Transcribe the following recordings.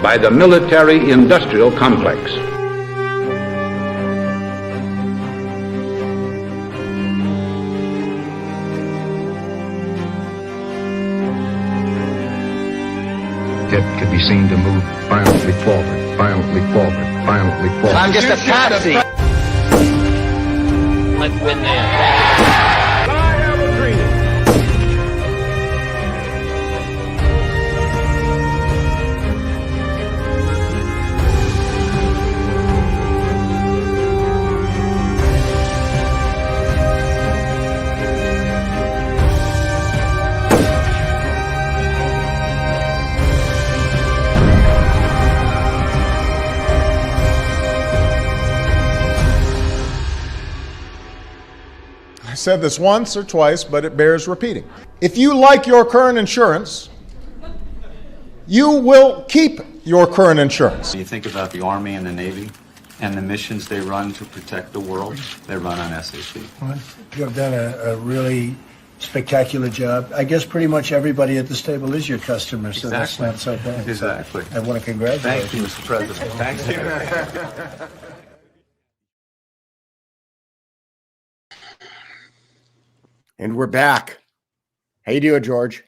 by the military-industrial complex. It could be seen to move violently forward, violently forward, violently forward. I'm just a patsy. Let's win there. I said this once or twice, but it bears repeating. If you like your current insurance, you will keep your current insurance. You think about the Army and the Navy and the missions they run to protect the world, they run on SAP. Well, you have done a really spectacular job. I guess pretty much everybody at this table is your customer, so Exactly. that's not so bad. Exactly. I want to congratulate Thank you, Mr. President. Thank you. And we're back. How you doing, George?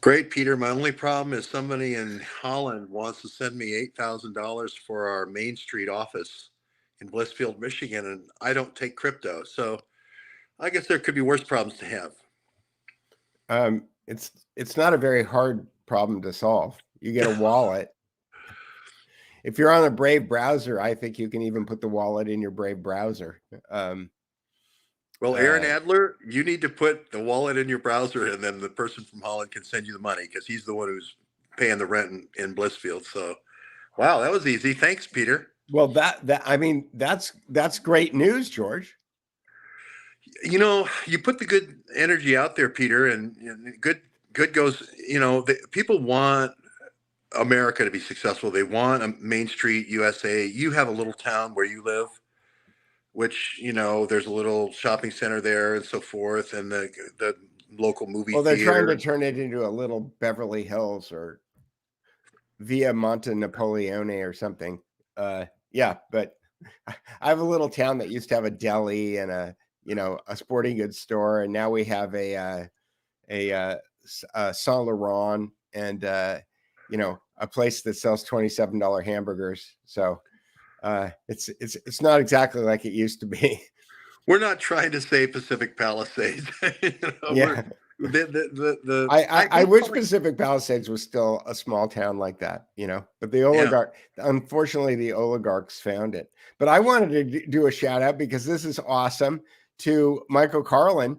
Great, Peter. My only problem is somebody in Holland wants to send me $8,000 for our Main Street office in Blissfield, Michigan, and I don't take crypto. So I guess there could be worse problems to have. It's not a very hard problem to solve. You get a wallet. If you're on a Brave browser, I think you can even put the wallet in your Brave browser. Well, Aaron Adler, you need to put the wallet in your browser, and then the person from Holland can send you the money because he's the one who's paying the rent in Blissfield. So, wow, that was easy. Thanks, Peter. Well, that's great news, George. You know, you put the good energy out there, Peter, and good goes. You know, people want America to be successful. They want a Main Street USA. You have a little town where you live, which, you know, there's a little shopping center there and so forth, and the local movie Well, they're theater. trying to turn it into a little Beverly Hills or Via Monte Napoleone or something. Yeah, but I have a little town that used to have a deli and a sporting goods store, and now we have a Saint Laurent and a place that sells $27 hamburgers. So it's not exactly like it used to be. We're not trying to say Pacific Palisades. Yeah. I wish Pacific Palisades was still a small town like that, but unfortunately, the oligarchs found it. But I wanted to do a shout out because this is awesome to Michael Carlin.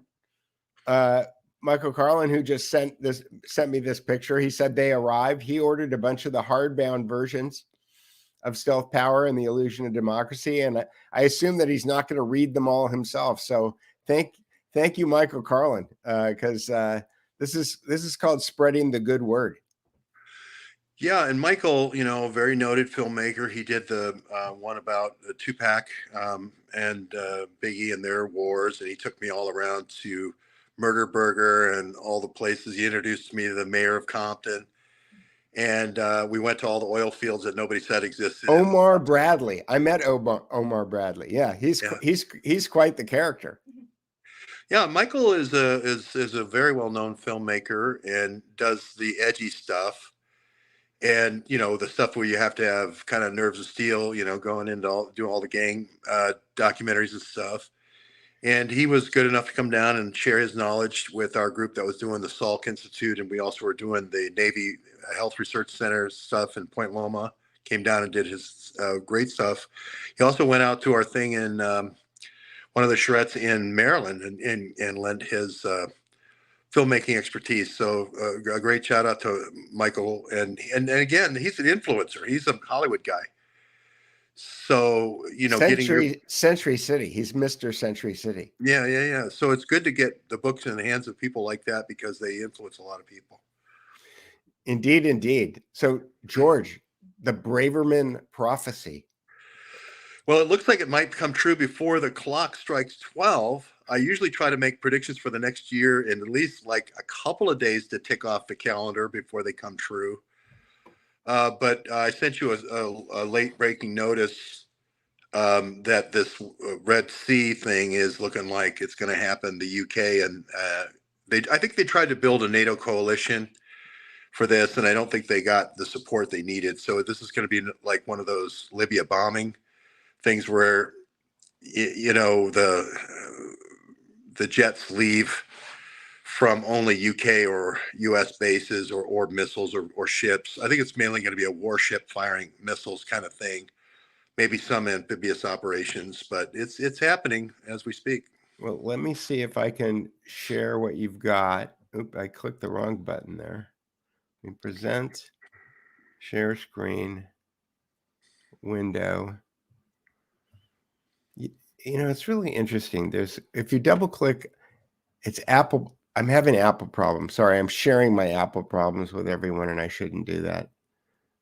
Michael Carlin, who just sent me this picture. He said they arrived. He ordered a bunch of the hardbound versions of Stealth Power and the Illusion of Democracy, and I assume that he's not going to read them all himself. So thank you, Michael Carlin, because this is called spreading the good word. Yeah, and Michael, very noted filmmaker. He did the one about the Tupac and Biggie and their wars, and he took me all around to Murder Burger and all the places. He introduced me to the mayor of Compton. And we went to all the oil fields that nobody said existed. Omar Bradley. I met Omar Bradley. Yeah, he's quite the character. Yeah, Michael is a very well-known filmmaker and does the edgy stuff. And, the stuff where you have to have kind of nerves of steel, going into do all the gang documentaries and stuff. And he was good enough to come down and share his knowledge with our group that was doing the Salk Institute. And we also were doing the Navy Health Research Center stuff in Point Loma. Came down and did his great stuff. He also went out to our thing in one of the charrettes in Maryland and lent his filmmaking expertise. So a great shout out to Michael. And again, he's an influencer. He's a Hollywood guy. So, Century City. He's Mr. Century City. Yeah. So it's good to get the books in the hands of people like that because they influence a lot of people. Indeed. So, George, the Braverman Prophecy. Well, it looks like it might come true before the clock strikes 12. I usually try to make predictions for the next year in at least like a couple of days to tick off the calendar before they come true. But I sent you a late breaking notice that this Red Sea thing is looking like it's going to happen. The UK and I think they tried to build a NATO coalition for this, and I don't think they got the support they needed. So this is going to be like one of those Libya bombing things where the jets leave from only UK or US bases or missiles or ships. I think it's mainly going to be a warship firing missiles kind of thing. Maybe some amphibious operations, but it's happening as we speak. Well, let me see if I can share what you've got. Oop, I clicked the wrong button there. Let me present, share screen, window. It's really interesting. If you double click, it's Apple. I'm having Apple problems. Sorry, I'm sharing my Apple problems with everyone, and I shouldn't do that.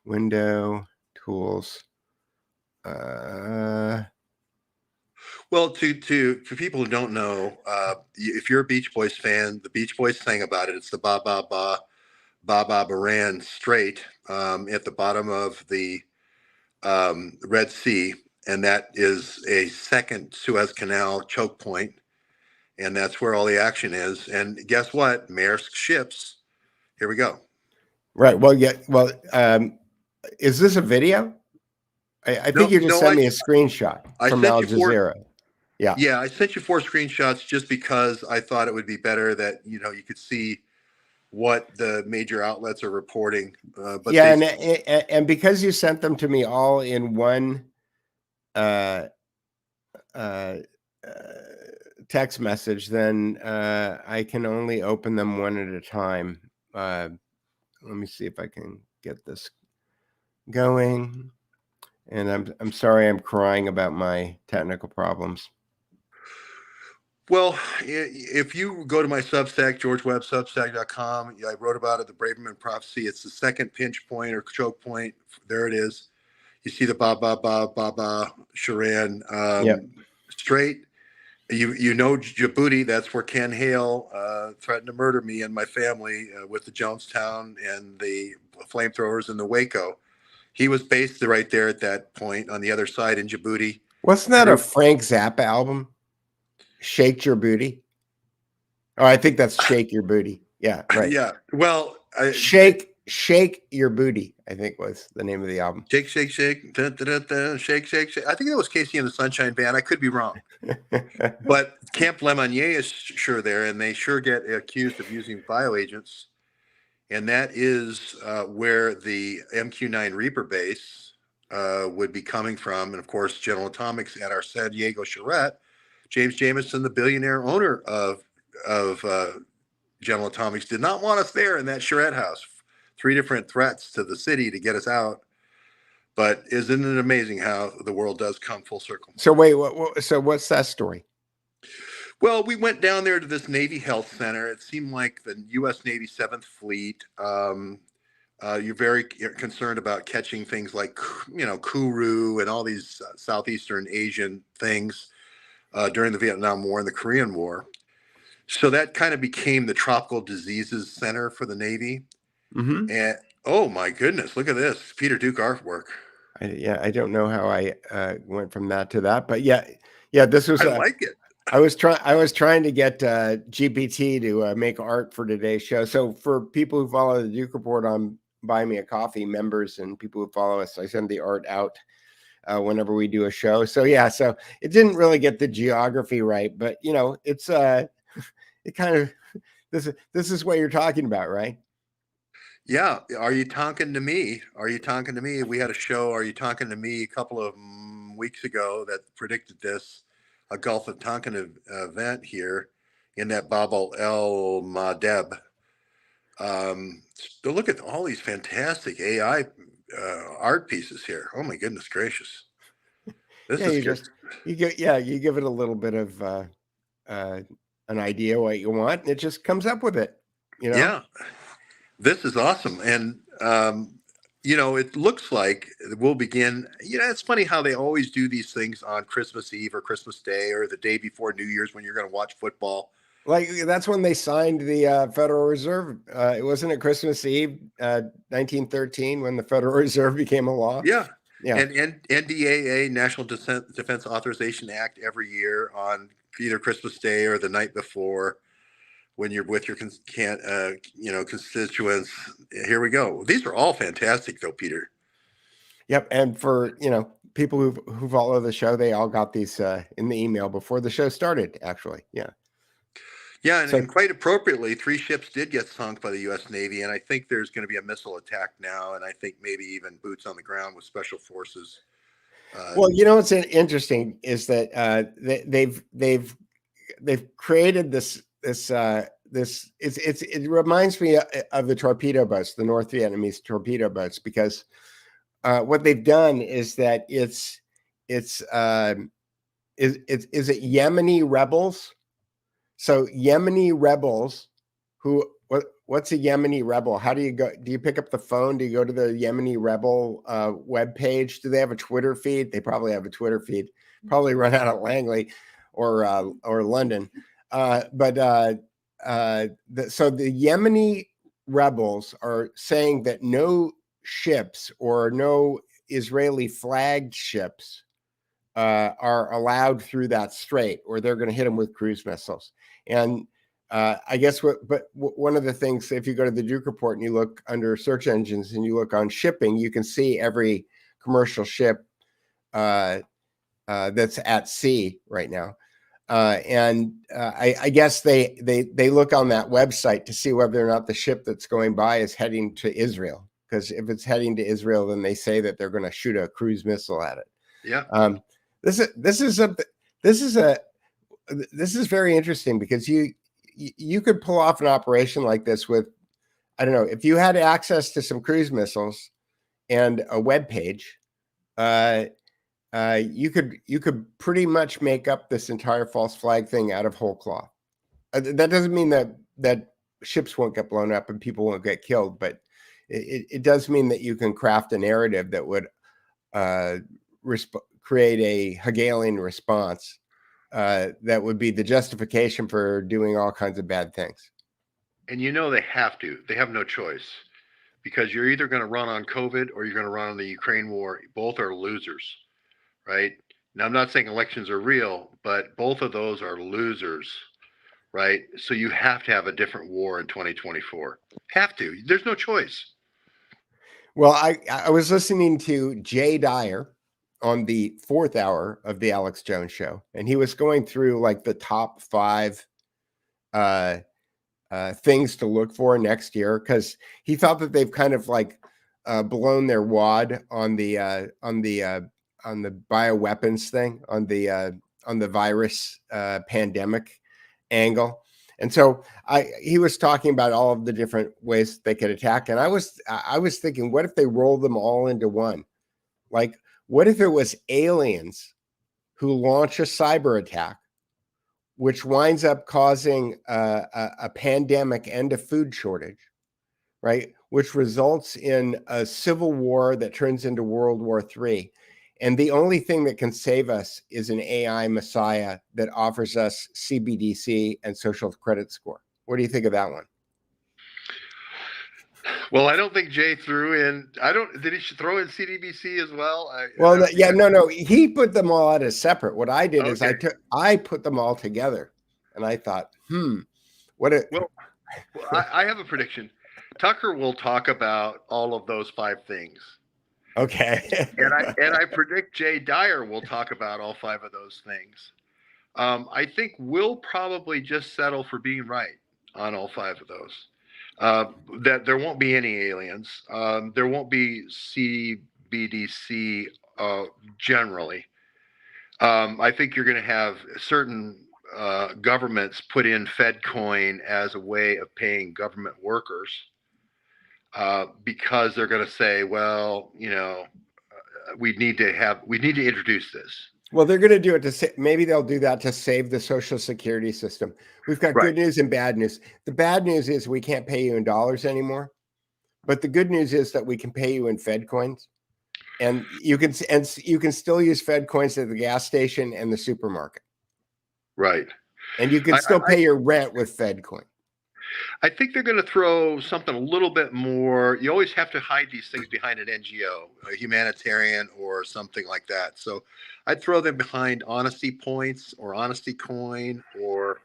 Window, tools. Well, for people who don't know, if you're a Beach Boys fan, the Beach Boys sang about it. It's the Ba Ba Ba Ba Ba Baran Strait at the bottom of the Red Sea, and that is a second Suez Canal choke point, and that's where all the action is. And guess what? Maersk ships. Here we go. Right. Well, yeah. Well, is this a video? I think you just sent me a screenshot from Al Jazeera. Yeah, I sent you 4 screenshots just because I thought it would be better that you could see what the major outlets are reporting. But yeah, and because you sent them to me all in one text message, then I can only open them one at a time. Let me see if I can get this going. And I'm sorry, I'm crying about my technical problems. Well, if you go to my Substack, georgewebbsubstack.com, I wrote about it, the Braverman Prophecy. It's the second pinch point or choke point. There it is. You see the Ba Ba Ba Ba Ba Sharan Strait. You know Djibouti. That's where Ken Hale threatened to murder me and my family with the Jonestown and the flamethrowers in the Waco. He was based right there at that point on the other side in Djibouti. Wasn't that a Frank Zappa album? Shake Your Booty. Oh, I think that's Shake Your Booty. Yeah, right. Yeah. Well, Shake Your Booty, I think was the name of the album. Shake, shake, shake, da, da, da, da, shake, shake, shake. I think that was Casey and the Sunshine Band. I could be wrong. But Camp Lemonnier is sure there, and they sure get accused of using bioagents. And that is where the MQ-9 Reaper base would be coming from. And of course, General Atomics at our San Diego charrette, James Jameson, the billionaire owner of General Atomics, did not want us there in that charrette house. 3 different threats to the city to get us out. But isn't it amazing how the world does come full circle? So wait, so what's that story? Well, we went down there to this Navy Health Center. It seemed like the U.S. Navy 7th Fleet. You're very concerned about catching things like, Kuru and all these Southeastern Asian things during the Vietnam War and the Korean War. So that kind of became the Tropical Diseases Center for the Navy. Mm-hmm. And oh my goodness, look at this Peter Duke artwork. I don't know how I went from that to that, but yeah, this was. I like it. I was trying to get GPT to make art for today's show. So for people who follow the Duke Report on Buy Me a Coffee members and people who follow us, I send the art out whenever we do a show. So yeah, so it didn't really get the geography right, but it's it kind of this is what you're talking about, right? Yeah. Are you talking to me? Are you talking to me? We had a show, Are You Talking to Me, a couple of weeks ago that predicted this, a Gulf of Tonkin event here in that Bab el Mandeb. Look at all these fantastic AI art pieces here. Oh my goodness gracious! This is you give it a little bit of an idea what you want, and it just comes up with it. Yeah. This is awesome. And, it looks like we'll begin. It's funny how they always do these things on Christmas Eve or Christmas Day or the day before New Year's when you're going to watch football. Like that's when they signed the Federal Reserve. It wasn't at Christmas Eve, 1913, when the Federal Reserve became a law. Yeah. Yeah. And NDAA, National Defense Authorization Act, every year on either Christmas Day or the night before, when you're with your constituents. Here we go. These are all fantastic, though, Peter. Yep. And for people who follow the show, they all got these in the email before the show started. Actually, yeah. Yeah, and quite appropriately, 3 ships did get sunk by the U.S. Navy, and I think there's going to be a missile attack now, and I think maybe even boots on the ground with special forces. Well, what's interesting is that they've created this. It reminds me of the torpedo boats, the North Vietnamese torpedo boats, because what they've done is that is it Yemeni rebels? So Yemeni rebels what's a Yemeni rebel? How do you go? Do you pick up the phone? Do you go to the Yemeni rebel web page? Do they have a Twitter feed? They probably have a Twitter feed. Probably run out of Langley or London. So the Yemeni rebels are saying that no ships or no Israeli flagged ships are allowed through that strait, or they're going to hit them with cruise missiles. And I guess one of the things, if you go to the Duke Report and you look under search engines and you look on shipping, you can see every commercial ship that's at sea right now. I guess they look on that website to see whether or not the ship that's going by is heading to Israel. Because if it's heading to Israel, then they say that they're going to shoot a cruise missile at it. Yeah. This is very interesting, because you could pull off an operation like this with, I don't know, if you had access to some cruise missiles and a web page, you could pretty much make up this entire false flag thing out of whole cloth. That doesn't mean that ships won't get blown up and people won't get killed, but it does mean that you can craft a narrative that would create a Hegelian response that would be the justification for doing all kinds of bad things. And they have to. They have no choice, because you're either going to run on COVID or you're going to run on the Ukraine war. Both are losers, right? Now, I'm not saying elections are real, but both of those are losers, right? So you have to have a different war in 2024. Have to. There's no choice. Well, I was listening to Jay Dyer on the 4th hour of the Alex Jones show, and he was going through like the top 5 things to look for next year, because he thought that they've kind of like blown their wad on the bioweapons thing, on the virus pandemic angle. And so he was talking about all of the different ways they could attack. And I was thinking, what if they rolled them all into one? Like, what if it was aliens who launch a cyber attack, which winds up causing a pandemic and a food shortage, right? Which results in a civil war that turns into World War III. And the only thing that can save us is an AI messiah that offers us CBDC and social credit score. What do you think of that one? Well, I don't think Jay threw in. Did he throw in CDBC as well? No. He put them all out as separate. What I did is I put them all together, and I thought, I have a prediction. Tucker will talk about all of those 5 things. Okay. and I predict Jay Dyer will talk about all 5 of those things. I think we'll probably just settle for being right on all 5 of those. That there won't be any aliens. There won't be CBDC generally. I think you're going to have certain governments put in FedCoin as a way of paying government workers. Because they're going to say, well, we need to introduce this. Well, they're going to do it maybe they'll do that to save the Social Security system. We've got good news and bad news. The bad news is we can't pay you in dollars anymore, but the good news is that we can pay you in Fed coins, and you can still use Fed coins at the gas station and the supermarket. Right. And you can still pay your rent with FedCoin. I think they're going to throw something a little bit more. You always have to hide these things behind an NGO, a humanitarian or something like that. So I'd throw them behind honesty points or honesty coin or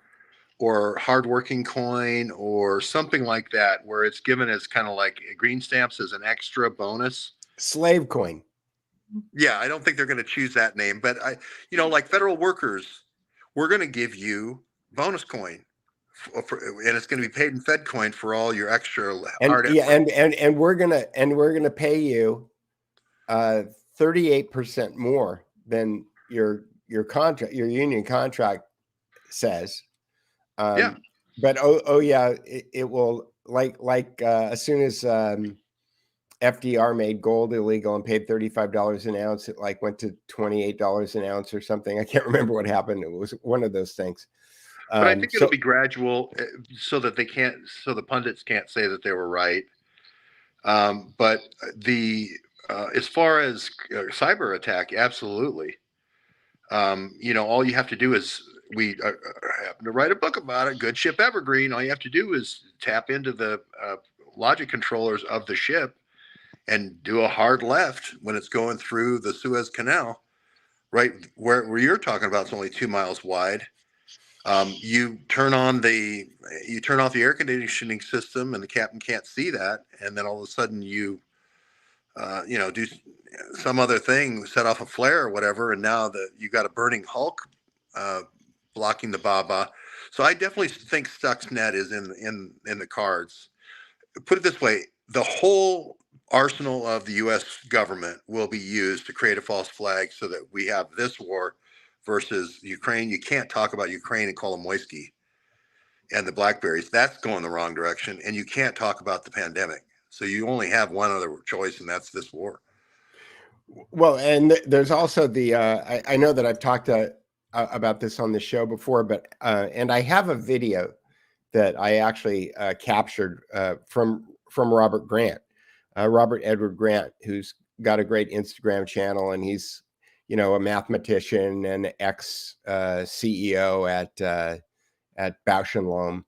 hardworking coin or something like that, where it's given as kind of like green stamps as an extra bonus. Slave coin. Yeah, I don't think they're going to choose that name, but like federal workers, we're going to give you bonus coin. And it's going to be paid in Fed coin for all your extra hard effort. And we're gonna pay you 38% more than your contract, your union contract says. Yeah. But it will like as soon as FDR made gold illegal and paid $35 an ounce, it went to $28 an ounce or something. I can't remember what happened. It was one of those things. But I think it'll be gradual, so that the pundits can't say that they were right. But as far as cyber attack, absolutely. All you have to do is, we happen to write a book about it, Good Ship Evergreen. All you have to do is tap into the logic controllers of the ship and do a hard left when it's going through the Suez Canal, right where you're talking about. It's only 2 miles wide. You turn off the air conditioning system, and the captain can't see that, and then all of a sudden you do some other thing, set off a flare or whatever, and now you got a burning Hulk blocking the Baba. So I definitely think Stuxnet is in the cards. Put it this way: the whole arsenal of the U.S. government will be used to create a false flag, so that we have this war versus Ukraine. You can't talk about Ukraine and Kolomoisky and the Blackberries. That's going the wrong direction. And you can't talk about the pandemic. So you only have one other choice, and that's this war. Well, and there's also I know that I've talked about this on the show before, but and I have a video that I actually captured from Robert Grant, Robert Edward Grant, who's got a great Instagram channel, and he's a mathematician and ex CEO at Bausch and Lomb,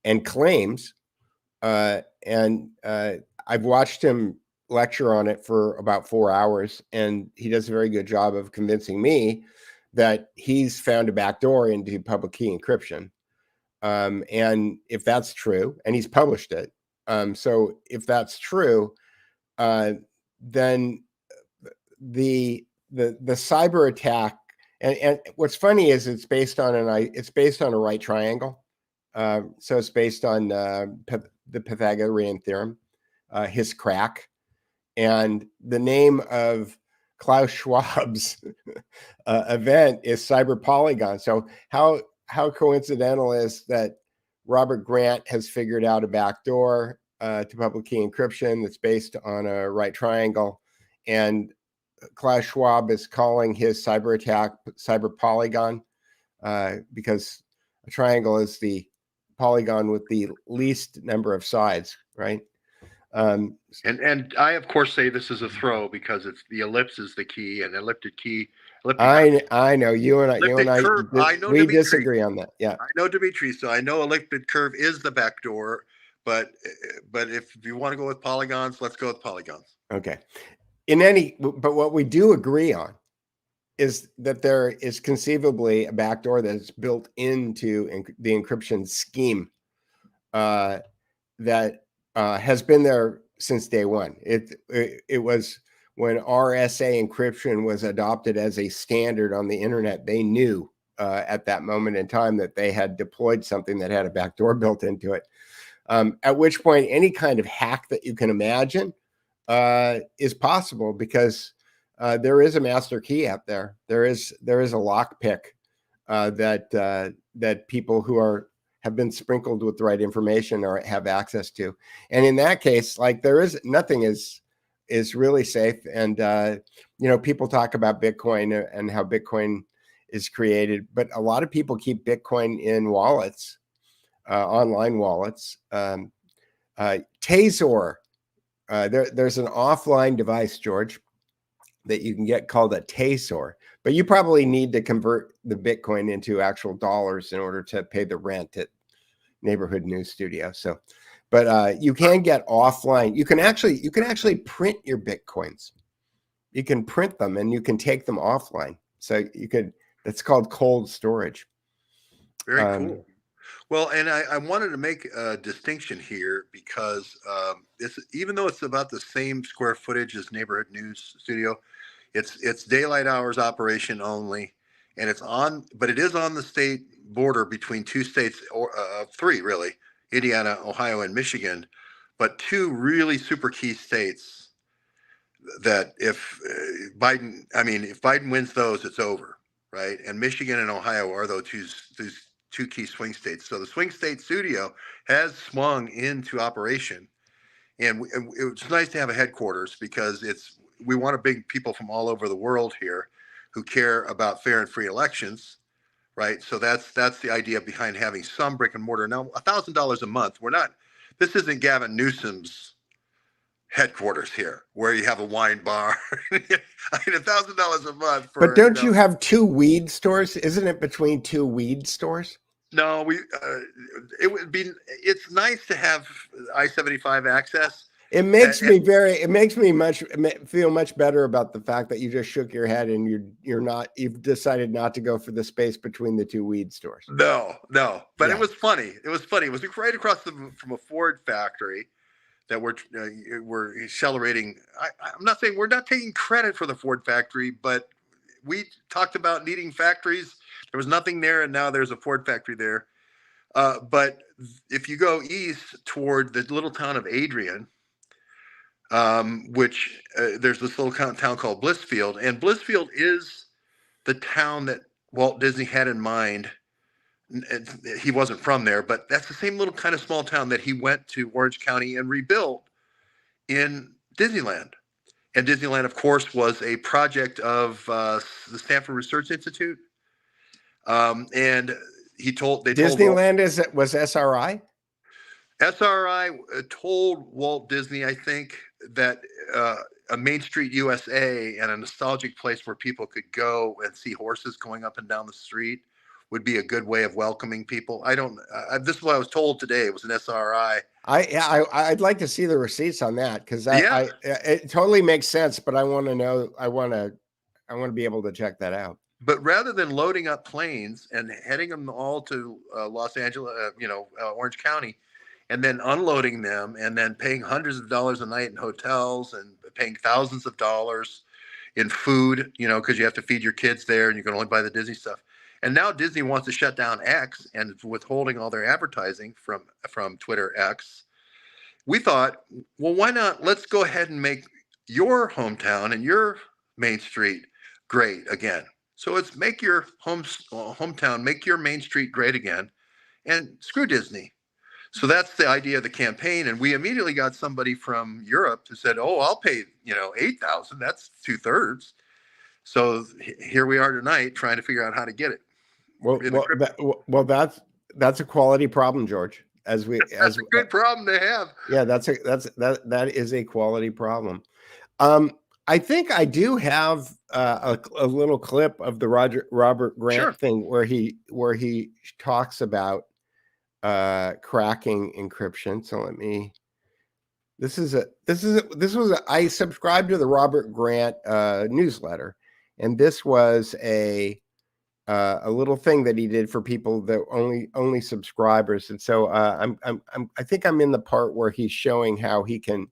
and claims, and I've watched him lecture on it for about 4 hours, and he does a very good job of convincing me that he's found a backdoor into public key encryption. And if that's true, and he's published it, so if that's true, then the cyber attack, and what's funny is it's based on a right triangle. So it's based on the Pythagorean theorem, his crack, and the name of Klaus Schwab's event is Cyber Polygon. So how coincidental is that Robert Grant has figured out a backdoor to public key encryption that's based on a right triangle, and Klaus Schwab is calling his cyber attack Cyber Polygon, because a triangle is the polygon with the least number of sides, right? And I, of course, say this is a throw, because it's the ellipse is the key, and elliptic key. I know you and I curve, we disagree on that. Yeah, I know Dimitri, so I know elliptic curve is the backdoor. But if you want to go with polygons, let's go with polygons. Okay. But what we do agree on is that there is conceivably a backdoor that is built into the encryption scheme that has been there since day one. It was when RSA encryption was adopted as a standard on the internet. They knew at that moment in time that they had deployed something that had a backdoor built into it. At which point, any kind of hack that you can imagine is possible, because there is a master key out there. There is a lockpick that people who have been sprinkled with the right information or have access to. And in that case, nothing is really safe. And people talk about Bitcoin and how Bitcoin is created, but a lot of people keep Bitcoin in wallets, online wallets. Tazor. There's an offline device, George, that you can get called a Tazor, But you probably need to convert the Bitcoin into actual dollars in order to pay the rent at Neighborhood News Studio. So, but you can get offline. You can actually print your Bitcoins. You can print them and you can take them offline. So you could. That's called cold storage. Very cool. Well, and I wanted to make a distinction here because even though it's about the same square footage as Neighborhood News Studio, it's daylight hours operation only, and but it is on the state border between two states, or three really, Indiana, Ohio, and Michigan, but two really super key states that if Biden wins those, it's over, right? And Michigan and Ohio are those two key swing states. So the swing state studio has swung into operation, and it's nice to have a headquarters because we want to bring people from all over the world here who care about fair and free elections, right? So that's the idea behind having some brick and mortar. Now, $1,000 a month. This isn't Gavin Newsom's headquarters here where you have a wine bar. I mean, $1,000 a month. But don't you have two weed stores? Isn't it between two weed stores? No, it's nice to have I-75 access. It makes me feel much better about the fact that you just shook your head and you've decided not to go for the space between the two weed stores. No, but It was funny. It was right across from a Ford factory that we're celebrating. I'm not saying we're not taking credit for the Ford factory, but we talked about needing factories. There was nothing there, and now there's a Ford factory there. But if you go east toward the little town of Adrian, which there's this little town called Blissfield, and Blissfield is the town that Walt Disney had in mind. He wasn't from there, but that's the same little kind of small town that he went to Orange County and rebuilt in Disneyland. And Disneyland, of course, was a project of the Stanford Research Institute. And Disneyland was SRI? SRI told Walt Disney, I think, that a Main Street USA and a nostalgic place where people could go and see horses going up and down the street would be a good way of welcoming people. This is what I was told today. It was an SRI. I'd like to see the receipts on that because it totally makes sense. But I want to know. I want to be able to check that out. But rather than loading up planes and heading them all to Los Angeles, Orange County, and then unloading them and then paying hundreds of dollars a night in hotels and paying thousands of dollars in food, because you have to feed your kids there and you can only buy the Disney stuff. And now Disney wants to shut down X and withholding all their advertising from Twitter X. We thought, well, why not? Let's go ahead and make your hometown and your Main Street great again. So it's make your hometown, make your Main Street great again, and screw Disney. So that's the idea of the campaign. And we immediately got somebody from Europe who said, oh, I'll pay, $8,000. That's 2/3. So here we are tonight trying to figure out how to get it. Well, that's a quality problem, George. That's a good problem to have. Yeah, that is a quality problem. I think I do have a little clip of the Robert Grant thing where he talks about cracking encryption. So I subscribed to the Robert Grant newsletter, and this was a little thing that he did for people that only subscribers. And so I think I'm in the part where he's showing how he can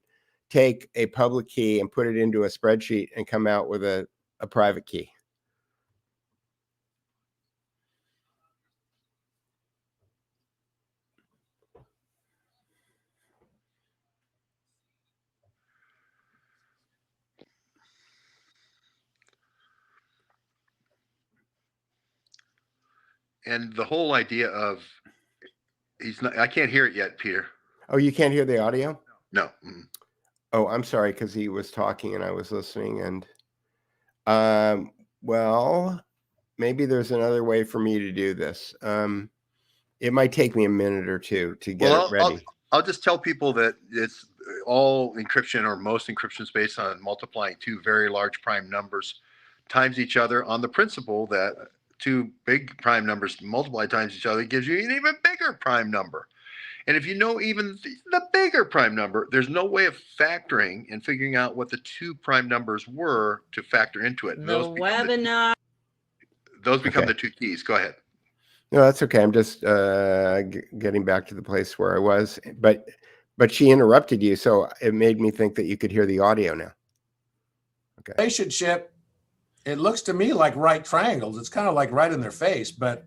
take a public key and put it into a spreadsheet and come out with a private key. And the whole idea of I can't hear it yet, Peter. Oh, you can't hear the audio? No. Mm-hmm. Oh, I'm sorry, because he was talking and I was listening. And well, maybe there's another way for me to do this. It might take me a minute or two to get it ready. I'll just tell people that it's all encryption, or most encryption is based on multiplying two very large prime numbers times each other on the principle that two big prime numbers multiplied times each other gives you an even bigger prime number. And if you know even the bigger prime number, there's no way of factoring and figuring out what the two prime numbers were to factor into it. The webinar. Those become the two keys. Go ahead. No, that's okay. I'm just getting back to the place where I was, but she interrupted you, so it made me think that you could hear the audio now. Okay. Relationship, it looks to me like right triangles. It's kind of like right in their face, but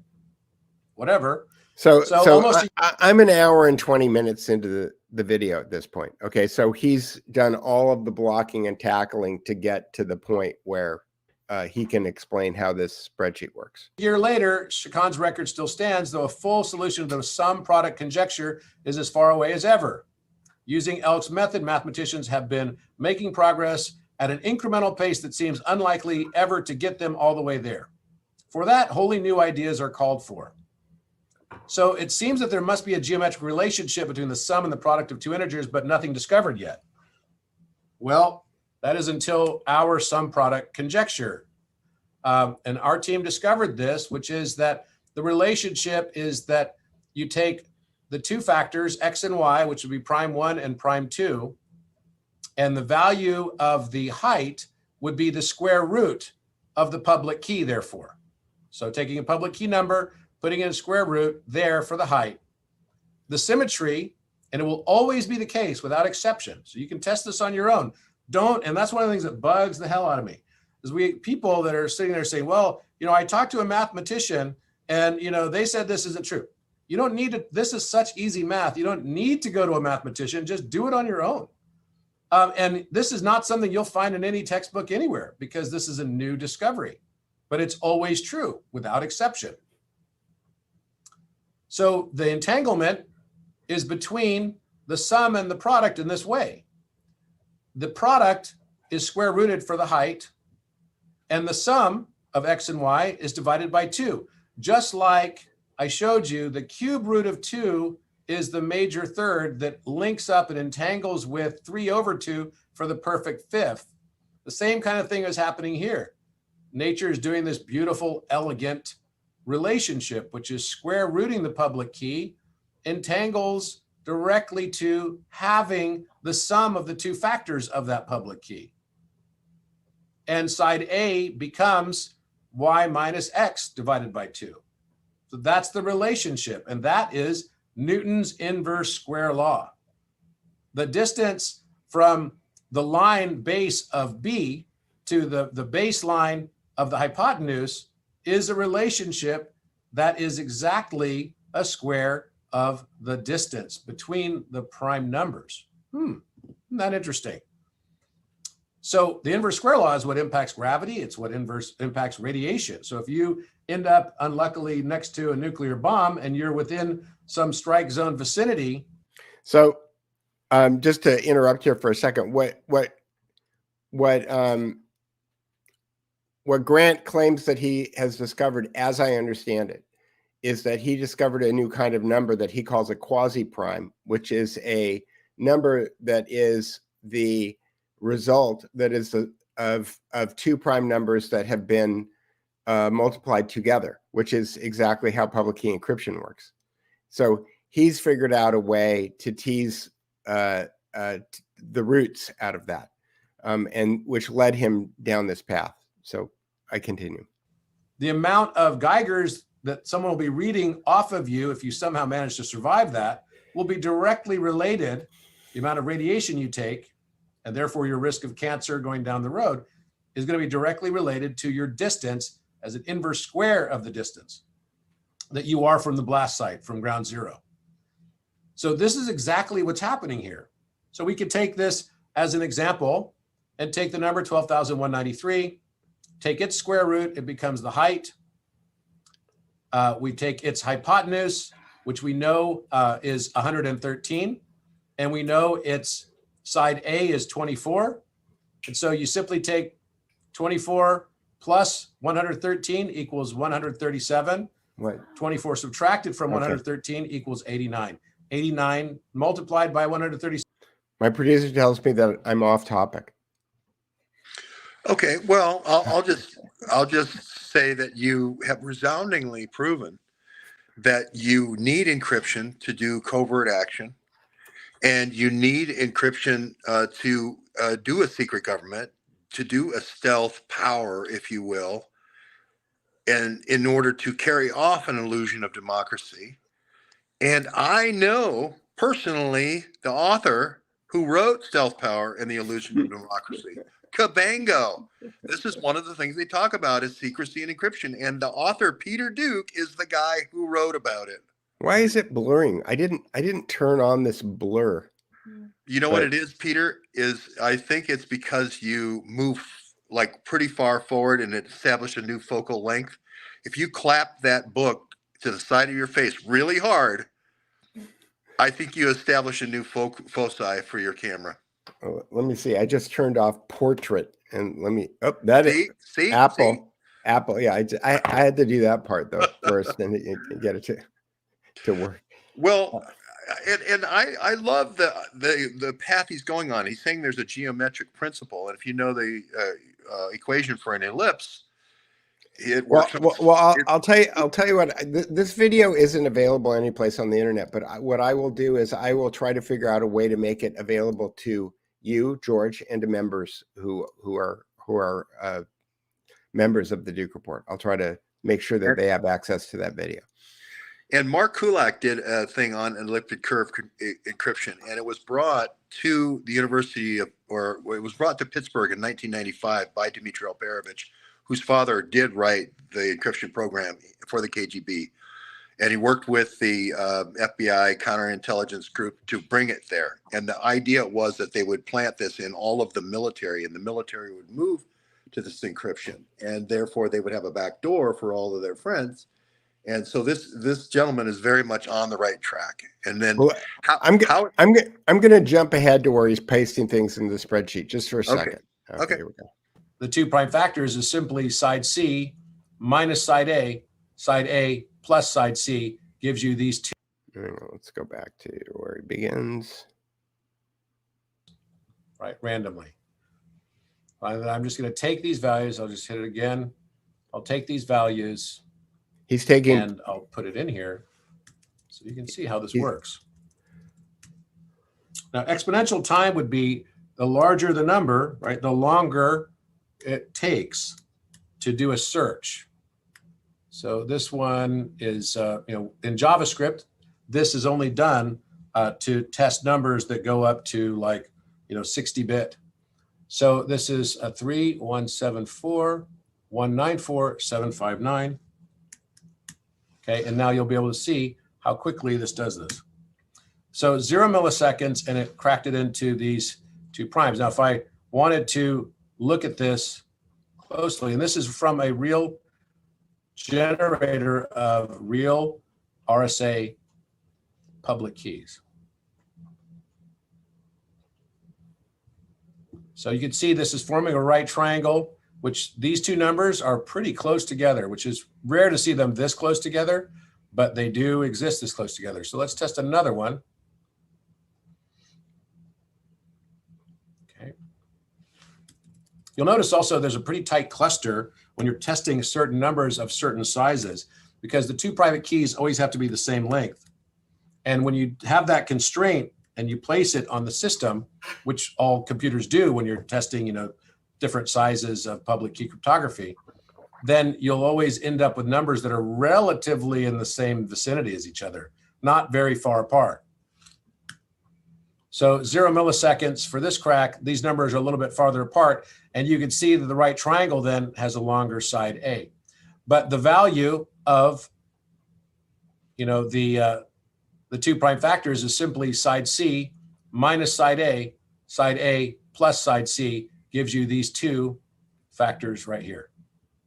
whatever. So almost I'm an hour and 20 minutes into the video at this point. Okay, so he's done all of the blocking and tackling to get to the point where he can explain how this spreadsheet works. A year later, Chacon's record still stands, though a full solution to the sum product conjecture is as far away as ever. Using Elk's method, mathematicians have been making progress at an incremental pace that seems unlikely ever to get them all the way there. For that, wholly new ideas are called for. So it seems that there must be a geometric relationship between the sum and the product of two integers, but nothing discovered yet. Well, that is until our sum product conjecture. And our team discovered this, which is that the relationship is that you take the two factors, x and y, which would be prime 1 and prime 2, and the value of the height would be the square root of the public key, therefore. So taking a public key number, putting in a square root there for the height. The symmetry, and it will always be the case without exception. So you can test this on your own. And that's one of the things that bugs the hell out of me, is people that are sitting there saying, well, I talked to a mathematician and, they said this isn't true. You don't need to, this is such easy math. You don't need to go to a mathematician, just do it on your own. And this is not something you'll find in any textbook anywhere, because this is a new discovery, but it's always true without exception. So the entanglement is between the sum and the product in this way. The product is square rooted for the height, and the sum of x and y is divided by 2. Just like I showed you, the cube root of 2 is the major third that links up and entangles with 3/2 for the perfect fifth. The same kind of thing is happening here. Nature is doing this beautiful, elegant relationship, which is square rooting the public key, entangles directly to having the sum of the two factors of that public key. And side A becomes y minus x divided by 2. So that's the relationship, and that is Newton's inverse square law. The distance from the line base of B to the baseline of the hypotenuse is a relationship that is exactly a square of the distance between the prime numbers. Isn't that interesting? So the inverse square law is what impacts gravity. It's what impacts radiation. So if you end up unluckily next to a nuclear bomb and you're within some strike zone vicinity. So just to interrupt here for a second, what Grant claims that he has discovered, as I understand it, is that he discovered a new kind of number that he calls a quasi-prime, which is a number that is the result that is of two prime numbers that have been multiplied together, which is exactly how public key encryption works. So he's figured out a way to tease the roots out of that, and which led him down this path. So I continue. The amount of Geigers that someone will be reading off of you, if you somehow manage to survive that, will be directly related. The amount of radiation you take, and therefore your risk of cancer going down the road, is going to be directly related to your distance as an inverse square of the distance that you are from the blast site, from ground zero. So this is exactly what's happening here. So we could take this as an example and take the number 12,193, take its square root, it becomes the height. We take its hypotenuse, which we know is 113, and we know its side A is 24. And so you simply take 24 plus 113 equals 137. Right. 24 subtracted from 113 equals 89. 89 multiplied by 137. My producer tells me that I'm off topic. Okay, well, I'll just say that you have resoundingly proven that you need encryption to do covert action, and you need encryption to do a secret government, to do a stealth power, if you will, and in order to carry off an illusion of democracy. And I know personally the author who wrote Stealth Power and the Illusion of Democracy. Cabango. This is one of the things they talk about is secrecy and encryption. And the author, Peter Duke, is the guy who wrote about it. Why is it blurring? I didn't turn on this blur. You know what it is, Peter? Is I think it's because you move like pretty far forward and it established a new focal length. If you clap that book to the side of your face really hard, I think you establish a new foci for your camera. Oh, let me see. I just turned off portrait, and let me. Oh, that is see Apple. See? Apple. Yeah, I had to do that part though first, and get it to work. Well, and I love the path he's going on. He's saying there's a geometric principle, and if you know the equation for an ellipse, it works. Well, I'll tell you what. This video isn't available anyplace on the internet, but what I will do is I will try to figure out a way to make it available to you, George, and to members who are members of the Duke Report. I'll try to make sure that they have access to that video. And Mark Kulak did a thing on elliptic curve encryption, and it was brought to the University of, or it was brought to Pittsburgh in 1995 by Dmitry Alperovich, whose father did write the encryption program for the KGB. And he worked with the FBI counterintelligence group to bring it there. And the idea was that they would plant this in all of the military, and the military would move to this encryption. And therefore, they would have a back door for all of their friends. And so this gentleman is very much on the right track. And then I'm going to jump ahead to where he's pasting things in the spreadsheet just for a second. Okay. Here we go. The two prime factors is simply side C minus side A plus side C gives you these two. Let's go back to where he begins. Right, randomly. I'm just going to take these values. I'll just hit it again. I'll take these values. He's taking, and I'll put it in here so you can see how this works. Now, exponential time would be the larger the number, right? The longer it takes to do a search. So this one is, in JavaScript, this is only done to test numbers that go up to 60-bit. So this is a 31741947959. Okay, and now you'll be able to see how quickly this does this. So 0 milliseconds, and it cracked it into these two primes. Now, if I wanted to look at this closely, and this is from a real generator of real RSA public keys. So you can see this is forming a right triangle, which these two numbers are pretty close together, which is rare to see them this close together, but they do exist this close together. So let's test another one. Okay. You'll notice also there's a pretty tight cluster when you're testing certain numbers of certain sizes, because the two private keys always have to be the same length. And when you have that constraint and you place it on the system, which all computers do when you're testing, different sizes of public key cryptography, then you'll always end up with numbers that are relatively in the same vicinity as each other, not very far apart. So 0 milliseconds for this crack, these numbers are a little bit farther apart, and you can see that the right triangle then has a longer side A. But the value of, the two prime factors is simply side C minus side A plus side C gives you these two factors right here.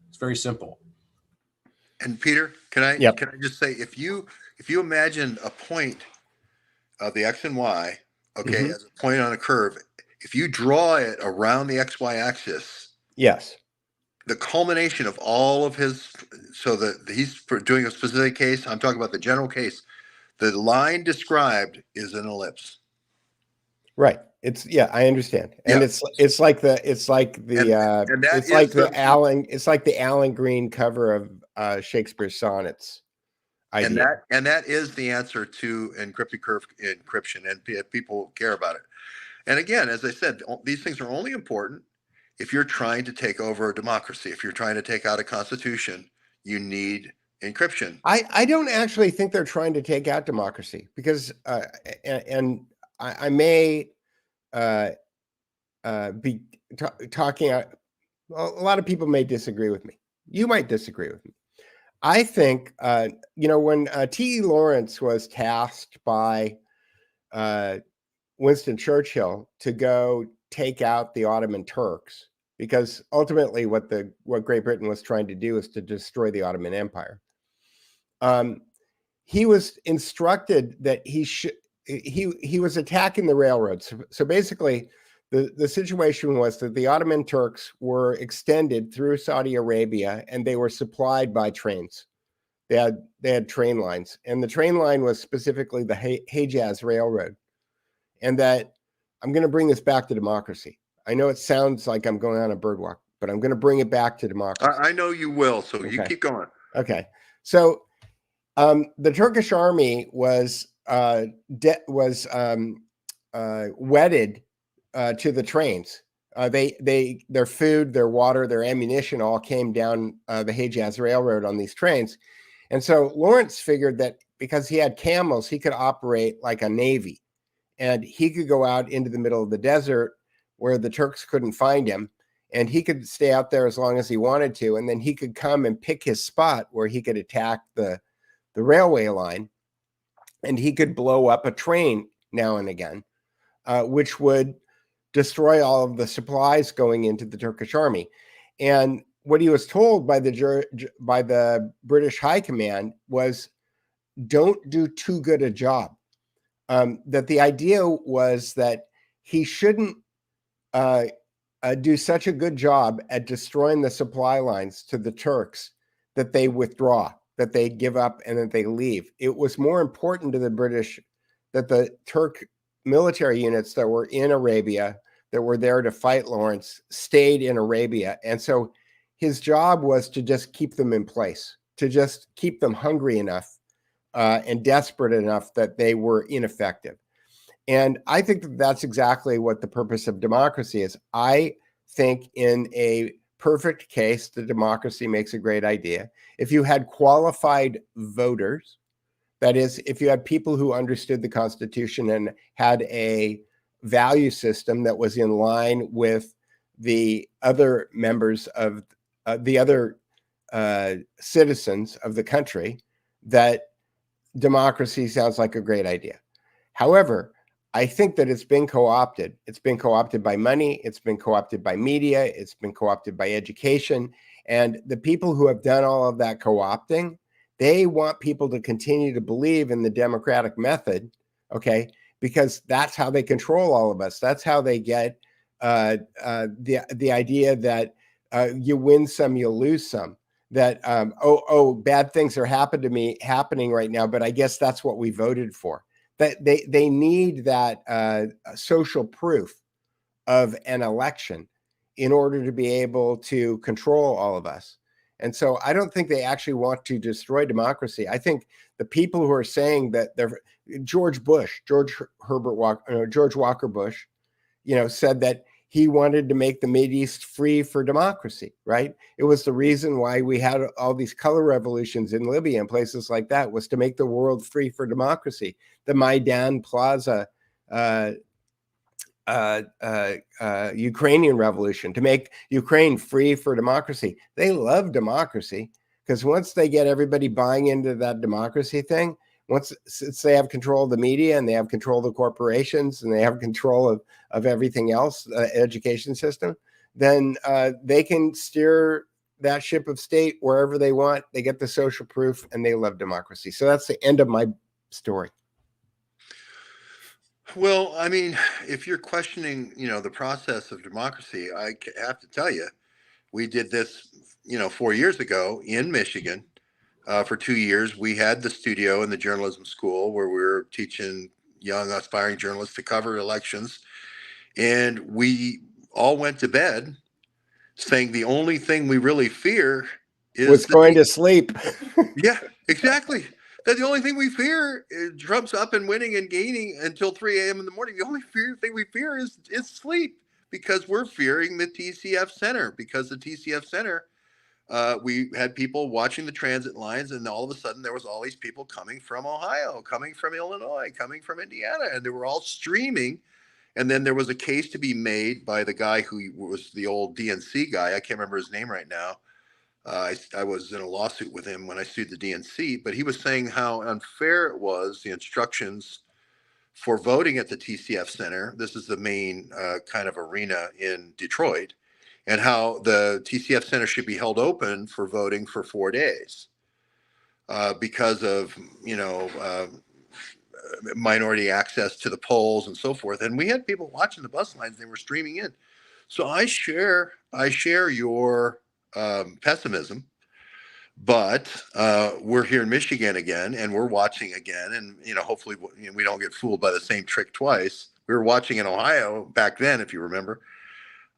It's very simple. And Peter, can I just say, if you imagine a point of the X and Y, okay, as a point on a curve, if you draw it around the XY axis, yes, the culmination of all of his, so that he's doing a specific case, I'm talking about the general case, the line described is an ellipse. Right. I understand. And Yeah. it's like the Alan Green cover of Shakespeare's sonnets idea. And that is the answer to encryption, and people care about it. And again, as I said, these things are only important if you're trying to take over a democracy. If you're trying to take out a constitution, you need encryption. I don't actually think they're trying to take out democracy, because and I may be talking. A lot of people may disagree with me. You might disagree with me. I think when T.E. Lawrence was tasked by Winston Churchill to go take out the Ottoman Turks, because ultimately what Great Britain was trying to do is to destroy the Ottoman Empire. He was instructed that he was attacking the railroads. So basically, the situation was that the Ottoman Turks were extended through Saudi Arabia, and they were supplied by trains. They had train lines, and the train line was specifically the Hejaz Railroad. And that, I'm going to bring this back to democracy. I know it sounds like I'm going on a bird walk, but I'm going to bring it back to democracy. I know you will, so okay. You keep going. Okay. So the Turkish army was wedded to the trains. Their food, their water, their ammunition all came down the Hejaz Railroad on these trains. And so Lawrence figured that because he had camels, he could operate like a navy. And he could go out into the middle of the desert where the Turks couldn't find him, and he could stay out there as long as he wanted to. And then he could come and pick his spot where he could attack the railway line, and he could blow up a train now and again, which would destroy all of the supplies going into the Turkish army. And what he was told by the British High Command was, don't do too good a job. That the idea was that he shouldn't do such a good job at destroying the supply lines to the Turks that they withdraw, that they give up, and that they leave. It was more important to the British that the Turk military units that were in Arabia, that were there to fight Lawrence, stayed in Arabia. And so his job was to just keep them in place, to just keep them hungry enough and desperate enough that they were ineffective. And I think that that's exactly what the purpose of democracy is. I think in a perfect case, the democracy makes a great idea. If you had qualified voters, that is, if you had people who understood the Constitution and had a value system that was in line with the other members of the other citizens of the country, that democracy sounds like a great idea. However, I think that it's been co-opted. It's been co-opted by money. It's been co-opted by media. It's been co-opted by education. And the people who have done all of that co-opting, they want people to continue to believe in the democratic method, okay? Because that's how they control all of us. That's how they get the idea that you win some, you lose some. That bad things are happening right now, but I guess that's what we voted for. That they need that social proof of an election in order to be able to control all of us. And so I don't think they actually want to destroy democracy. I think the people who are saying that they're George Walker Bush, said that he wanted to make the Mideast free for democracy, right? It was the reason why we had all these color revolutions in Libya and places like that, was to make the world free for democracy. The Maidan Plaza Ukrainian revolution, to make Ukraine free for democracy. They love democracy because once they get everybody buying into that democracy thing, since they have control of the media and they have control of the corporations and they have control of everything else, education system, then they can steer that ship of state wherever they want. They get the social proof and they love democracy. So that's the end of my story. Well, I mean, if you're questioning, the process of democracy, I have to tell you, we did this, 4 years ago in Michigan. For 2 years, we had the studio in the journalism school where we were teaching, young aspiring journalists to cover elections. And we all went to bed saying the only thing we really fear is Was going to sleep. Yeah, exactly. That the only thing we fear is Trump's up and winning and gaining until 3 a.m. in the morning. The only thing we fear is sleep, because we're fearing the TCF Center, because the TCF Center, we had people watching the transit lines, and all of a sudden there was all these people coming from Ohio, coming from Illinois, coming from Indiana, and they were all streaming. And then there was a case to be made by the guy who was the old DNC guy. I can't remember his name right now. I was in a lawsuit with him when I sued the DNC, but he was saying how unfair it was, the instructions for voting at the TCF Center. This is the main kind of arena in Detroit, and how the TCF Center should be held open for voting for 4 days because of, minority access to the polls and so forth. And we had people watching the bus lines; they were streaming in. So I share your pessimism, but we're here in Michigan again, and we're watching again, and hopefully we don't get fooled by the same trick twice. We were watching in Ohio back then, if you remember.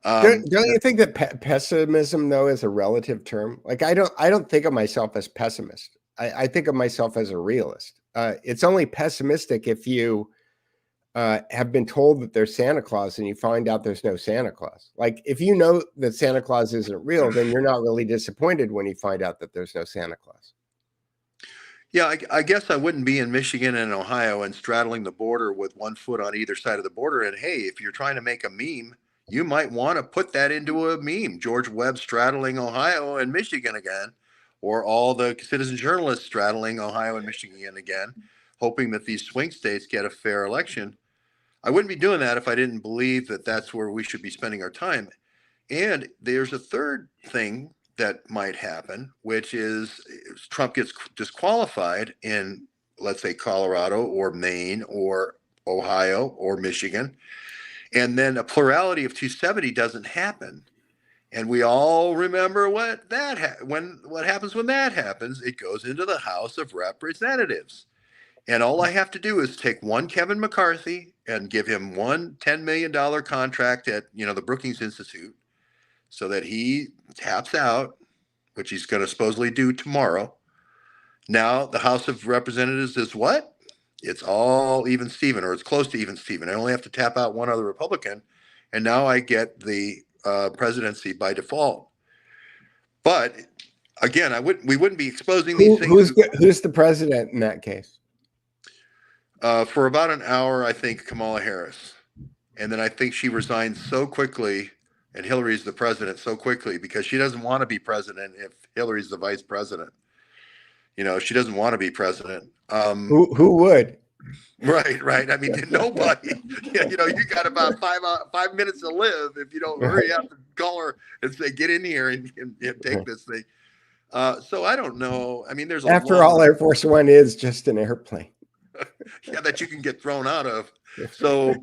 Don't you think that pessimism, though, is a relative term? Like, I don't think of myself as pessimist. I think of myself as a realist. It's only pessimistic if you have been told that there's Santa Claus and you find out there's no Santa Claus. Like, if you know that Santa Claus isn't real, then you're not really disappointed when you find out that there's no Santa Claus. Yeah, I guess I wouldn't be in Michigan and Ohio and straddling the border with one foot on either side of the border. And hey, if you're trying to make a meme, you might want to put that into a meme. George Webb straddling Ohio and Michigan again, or all the citizen journalists straddling Ohio and Michigan again, hoping that these swing states get a fair election. I wouldn't be doing that if I didn't believe that that's where we should be spending our time. And there's a third thing that might happen, which is Trump gets disqualified in, let's say, Colorado or Maine or Ohio or Michigan, and then a plurality of 270 doesn't happen. And we all remember what happens when that happens. It goes into the House of Representatives. And all I have to do is take one Kevin McCarthy and give him one $10 million contract at the Brookings Institute, so that he taps out, which he's going to supposedly do tomorrow. Now the House of Representatives is what? It's all even Steven, or it's close to even Steven. I only have to tap out one other Republican, and now I get the presidency by default. But again, we wouldn't be exposing these things. Who's the president in that case? For about an hour, I think Kamala Harris. And then I think she resigns so quickly, and Hillary's the president so quickly, because she doesn't want to be president if Hillary's the vice president. She doesn't want to be president. Who would? Right. I mean, nobody. You got about 5 minutes to live if you don't hurry up and call her and say, get in here and take this thing. So I don't know. I mean, there's after all, Air Force One is just an airplane. Yeah, that you can get thrown out of. So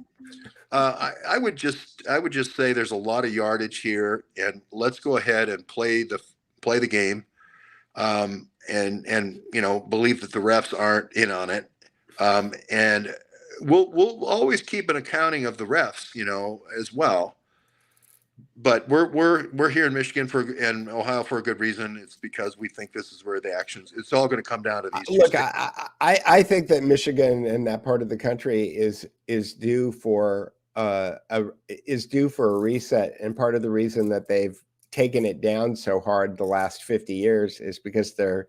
I would just say there's a lot of yardage here, and let's go ahead and play the game, and believe that the refs aren't in on it, and we'll always keep an accounting of the refs, as well. But we're here in Michigan and Ohio for a good reason. It's because we think this is where the actions. It's all going to come down to these. Look, I think that Michigan and that part of the country is due for a reset, and part of the reason that they've taken it down so hard the last 50 years is because they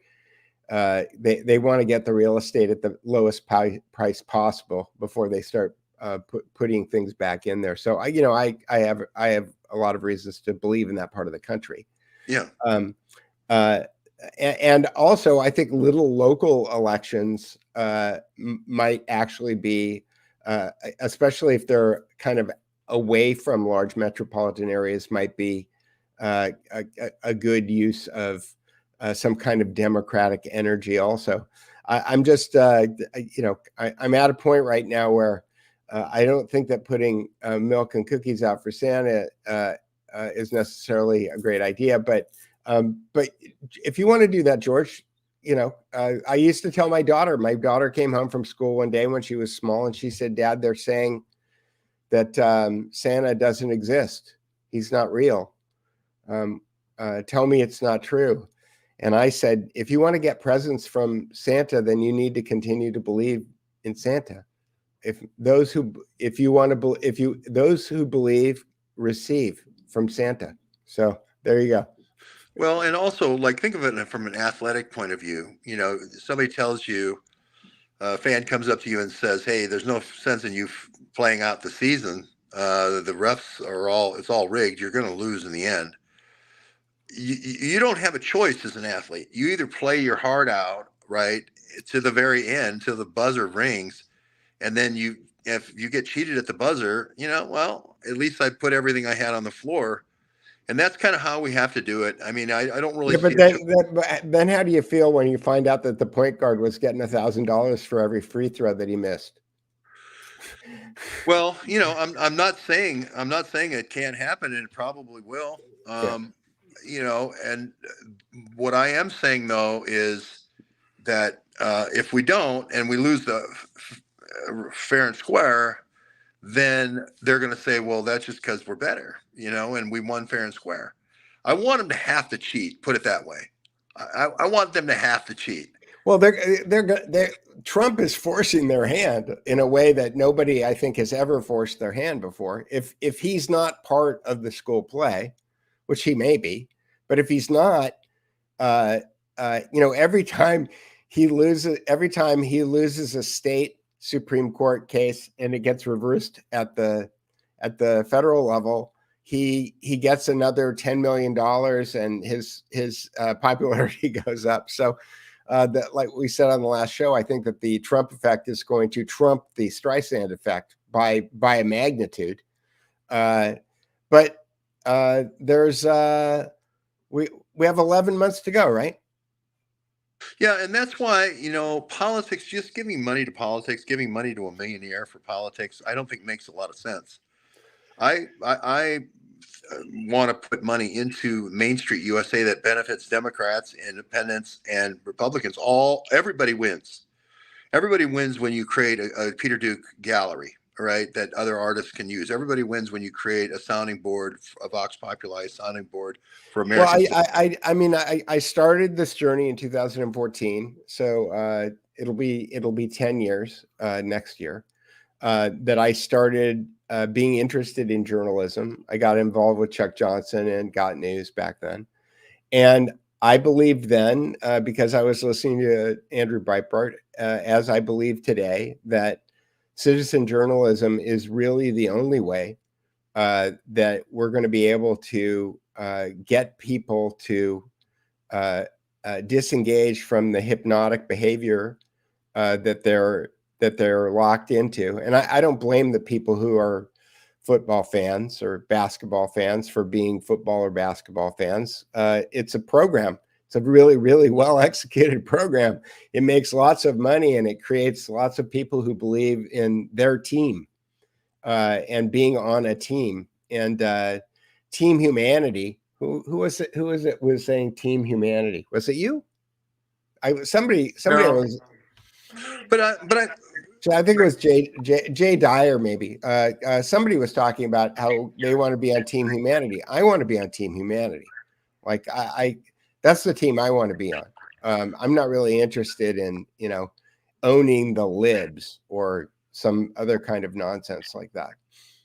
want to get the real estate at the lowest price possible before they start putting things back in there. So I have a lot of reasons to believe in that part of the country. Yeah. And also I think little local elections might actually be, especially if they're kind of away from large metropolitan areas, might be a good use of some kind of democratic energy also. I'm just, I'm at a point right now where I don't think that putting milk and cookies out for Santa is necessarily a great idea. But if you want to do that, George, I used to tell my daughter came home from school one day when she was small, and she said, "Dad, they're saying that Santa doesn't exist. He's not real. Tell me it's not true." And I said, if you want to get presents from Santa, then you need to continue to believe in Santa. Those who believe receive from Santa. So there you go. Well, and also, like, think of it from an athletic point of view. Somebody tells you, a fan comes up to you and says, "Hey, there's no sense in you playing out the season. The refs it's all rigged. You're going to lose in the end." You don't have a choice as an athlete. You either play your heart out, right, to the very end, till the buzzer rings, and then if you get cheated at the buzzer, well, at least I put everything I had on the floor. And that's kind of how we have to do it. I mean, I don't really. Yeah, but then how do you feel when you find out that the point guard was getting $1,000 for every free throw that he missed? Well, I'm not saying it can't happen, and it probably will. And what I am saying though is that if we don't, and we lose the fair and square, then they're going to say, well, that's just because we're better, and we won fair and square. I want them to have to cheat. Put it that way. I want them to have to cheat. Well, Trump is forcing their hand in a way that nobody, I think, has ever forced their hand before. If he's not part of the school play, which he may be, but if he's not, every time he loses a state Supreme Court case and it gets reversed at the federal level, he gets another $10 million and his popularity goes up. So that, like we said on the last show, I think that the Trump effect is going to trump the Streisand effect by a magnitude. But there's we have 11 months to go, right? Yeah, and that's why, politics, just giving money to politics, giving money to a millionaire for politics, I don't think makes a lot of sense. I want to put money into Main Street USA that benefits Democrats, independents, and Republicans. Everybody wins. Everybody wins when you create a Peter Duke gallery, right, that other artists can use. Everybody wins when you create a sounding board, a Vox Populi sounding board for Americans. Well, I started this journey in 2014, so it'll be 10 years next year that I started being interested in journalism. I got involved with Chuck Johnson and Got News back then, and I believed then, because I was listening to Andrew Breitbart, as I believe today, that citizen journalism is really the only way that we're going to be able to get people to disengage from the hypnotic behavior that they're locked into. And I don't blame the people who are football fans or basketball fans for being football or basketball fans. It's a program. It's a really, really well executed program. It makes lots of money and it creates lots of people who believe in their team and being on a team. And team humanity. Who was it? Who was saying team humanity? Was it you? Somebody No. was. But I So I think it was Jay Dyer, maybe. Somebody was talking about how they want to be on Team Humanity. I want to be on Team Humanity. Like that's the team I want to be on. I'm not really interested in, owning the libs or some other kind of nonsense like that.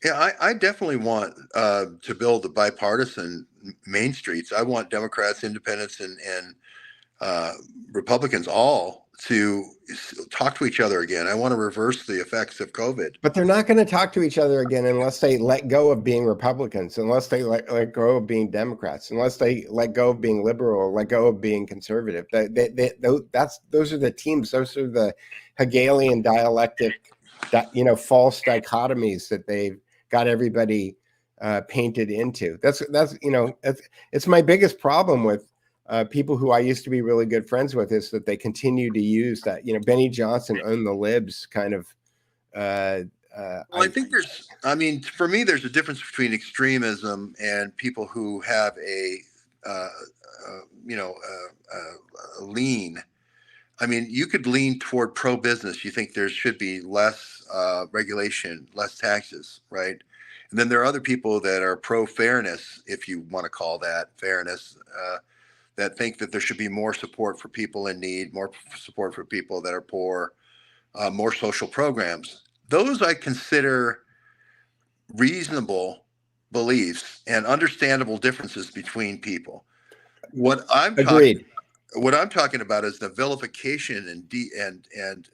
Yeah, I definitely want to build the bipartisan main streets. I want Democrats, independents, and Republicans all to talk to each other again. I want to reverse the effects of COVID. But they're not going to talk to each other again unless they let go of being Republicans, unless they let go of being Democrats, unless they let go of being liberal, or let go of being conservative. Those are the teams. Those are the Hegelian dialectic, false dichotomies that they've got everybody painted into. It's my biggest problem with people who I used to be really good friends with, is that they continue to use that, Benny Johnson owned the libs kind of. Well, I think for me, there's a difference between extremism and people who have a lean I mean, you could lean toward pro-business. You think there should be less regulation, less taxes, right? And then there are other people that are pro-fairness, if you want to call that fairness, that think that there should be more support for people in need, more support for people that are poor, more social programs. Those I consider reasonable beliefs and understandable differences between people. What I'm talking about is the vilification and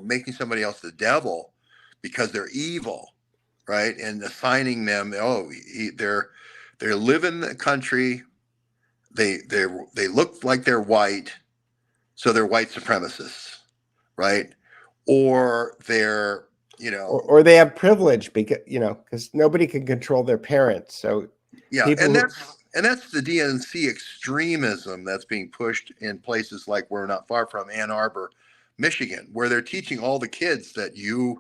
making somebody else the devil because they're evil, right? And assigning them, they live in the country, they look like they're white, so they're white supremacists, right? Or they're or they have privilege because nobody can control their parents. So and that's the DNC extremism that's being pushed in places like we're not far from Ann Arbor, Michigan, where they're teaching all the kids that your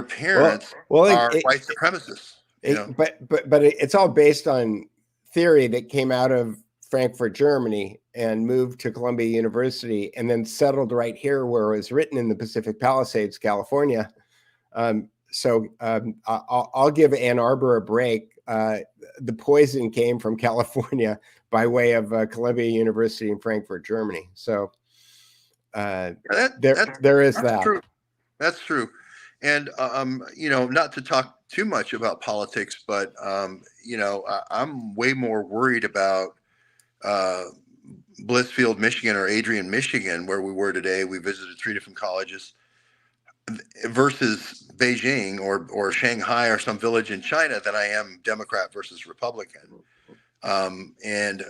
parents are white supremacists. But it's all based on theory that came out of Frankfurt, Germany, and moved to Columbia University, and then settled right here where it was written in the Pacific Palisades, California. I'll give Ann Arbor a break. The poison came from California by way of Columbia University in Frankfurt, Germany. So there is that. True. That's true. And, not to talk too much about politics, but, I'm way more worried about Blissfield, Michigan, or Adrian, Michigan, where we were today. We visited 3 different colleges, versus Beijing or Shanghai or some village in China than I am Democrat versus Republican. And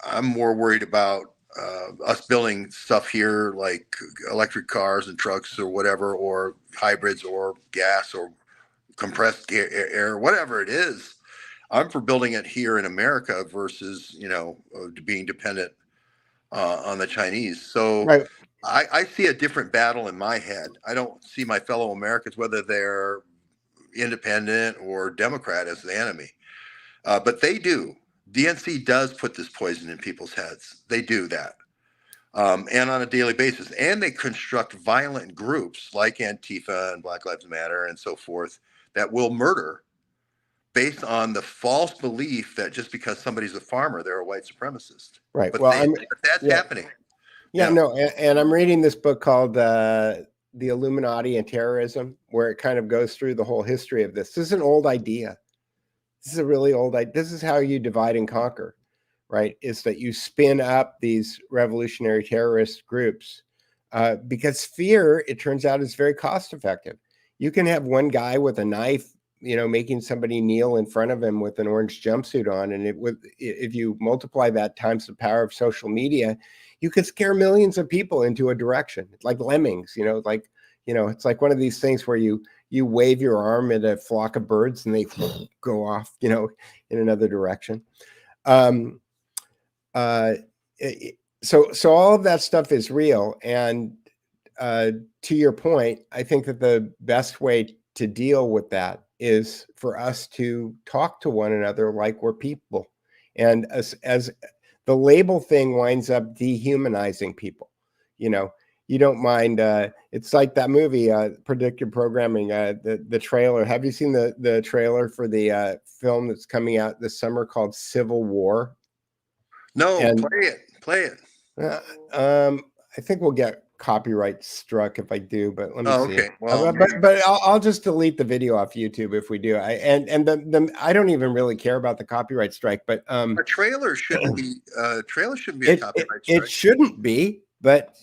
I'm more worried about us building stuff here like electric cars and trucks or whatever, or hybrids or gas or compressed air, whatever it is. I'm for building it here in America versus, being dependent on the Chinese. So right. I see a different battle in my head. I don't see my fellow Americans, whether they're independent or Democrat, as the enemy. But they do. DNC does put this poison in people's heads. They do that. And on a daily basis. And they construct violent groups like Antifa and Black Lives Matter and so forth that will murder based on the false belief that just because somebody's a farmer, they're a white supremacist. Right. But, well, that's happening. Yeah, no. And I'm reading this book called The Illuminati and Terrorism, where it kind of goes through the whole history of this. This is an old idea. This is a really old idea. This is how you divide and conquer, right? Is that you spin up these revolutionary terrorist groups because fear, it turns out, is very cost effective. You can have one guy with a knife, making somebody kneel in front of him with an orange jumpsuit on. And if you multiply that times the power of social media, you can scare millions of people into a direction. It's like lemmings, it's like one of these things where you wave your arm at a flock of birds and they go off, in another direction. So all of that stuff is real. And to your point, I think that the best way to deal with that is for us to talk to one another like we're people. And as the label thing winds up dehumanizing people, you don't mind. It's like that movie, Predictive Programming, the trailer. Have you seen the trailer for the film that's coming out this summer called Civil War? No, play it. I think we'll get copyright struck if I do, but let me see. Okay. Well, but I'll just delete the video off YouTube if we do. I don't even really care about the copyright strike, but a trailer shouldn't be a copyright strike. It shouldn't be, but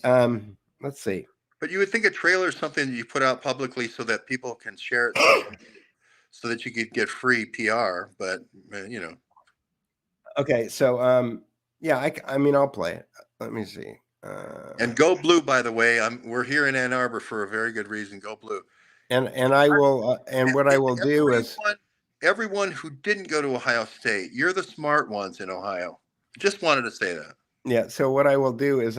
let's see. But you would think a trailer is something that you put out publicly so that people can share it, so that you could get free PR. But Okay, so yeah, I'll play it. Let me see. And go blue, by the way. We're here in Ann Arbor for a very good reason. Go blue. And I will. And what I will do is everyone who didn't go to Ohio State, you're the smart ones in Ohio. Just wanted to say that. Yeah. So what I will do is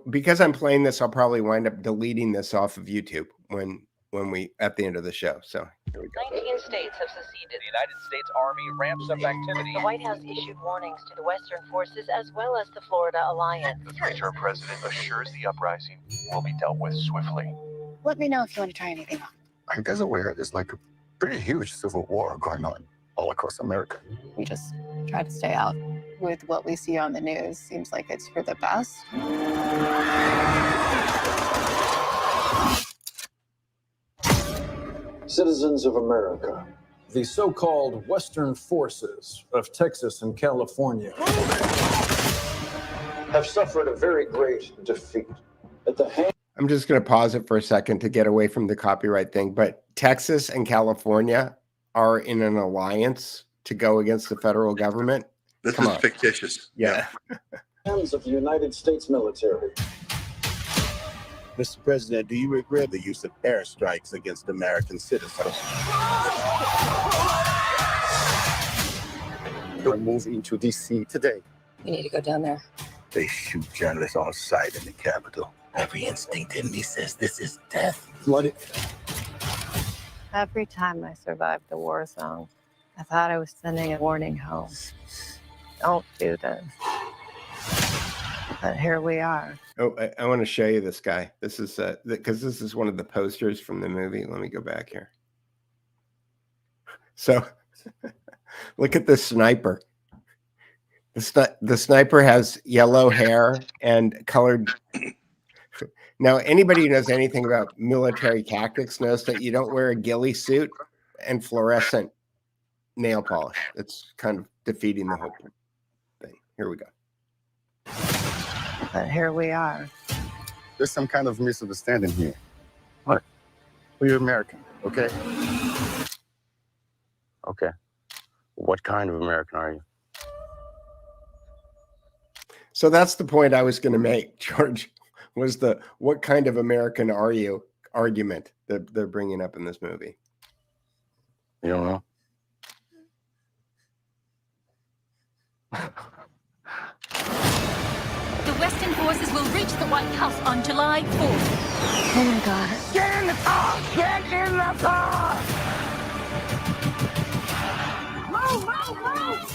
because I'm playing this, I'll probably wind up deleting this off of YouTube when we at the end of the show. So 19 states have seceded. The United States Army ramps up activity. The White House issued warnings to the Western forces as well as the Florida Alliance. The three-term president assures the uprising will be dealt with swiftly. Let me know if you want to try anything on. Are you guys aware there's like a pretty huge civil war going on all across America? We just try to stay out. With what we see on the news, seems like it's for the best. Citizens of America, the so-called Western forces of Texas and California have suffered a very great defeat at the hands. I'm just going to pause it for a second to get away from the copyright thing, but Texas and California are in an alliance to go against the federal government. This is fictitious. Yeah. Hands of the United States military. Mr. President, do you regret the use of airstrikes against American citizens? We're moving to D.C. today. We need to go down there. They shoot journalists on sight in the Capitol. Every instinct in me says this is death. Flooded. Every time I survived the war zone, I thought I was sending a warning home. Don't do this. But here we are. Oh, I want to show you this guy. This is because this is one of the posters from the movie. Let me go back here. So look at this sniper. The sniper has yellow hair and colored. Now, anybody who knows anything about military tactics knows that you don't wear a ghillie suit and fluorescent nail polish. It's kind of defeating the whole thing. Here we go. But here we are. There's some kind of misunderstanding here. What? Well, you're American, okay? Okay. What kind of American are you? So that's the point I was going to make, George, was the what kind of American are you argument that they're bringing up in this movie. You don't know? The Western forces will reach the White House on July 4th. Oh my God. Get in the car! Get in the car! Move, move, move!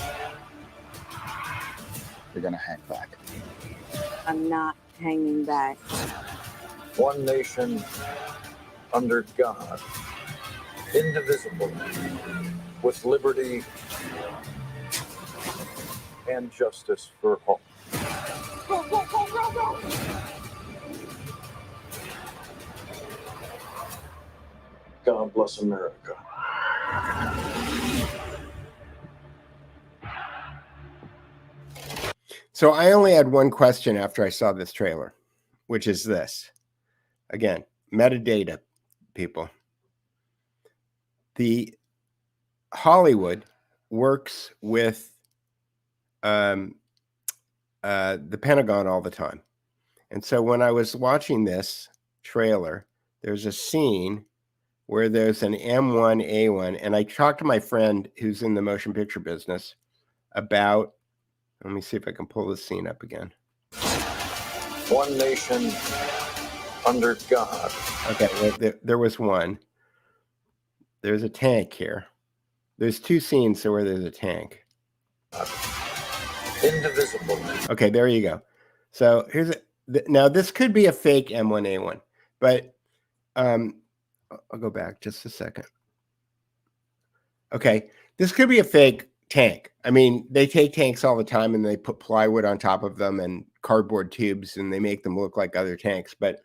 You're gonna hang back. I'm not hanging back. One nation under God, indivisible, with liberty and justice for all. Go, go, go, go, go! God bless America. So I only had one question after I saw this trailer, which is this. Again, metadata, people. The Hollywood works with the Pentagon all the time. And so when I was watching this trailer, there's a scene where there's an M1A1, and I talked to my friend who's in the motion picture business about, let me see if I can pull this scene up again. One nation under God. Okay, there was one. There's a tank here. There's two scenes where there's a tank. Indivisible. Okay, there you go. So here's now this could be a fake M1A1, but I'll go back just a second. Okay, this could be a fake tank. I mean, they take tanks all the time and they put plywood on top of them and cardboard tubes and they make them look like other tanks, but it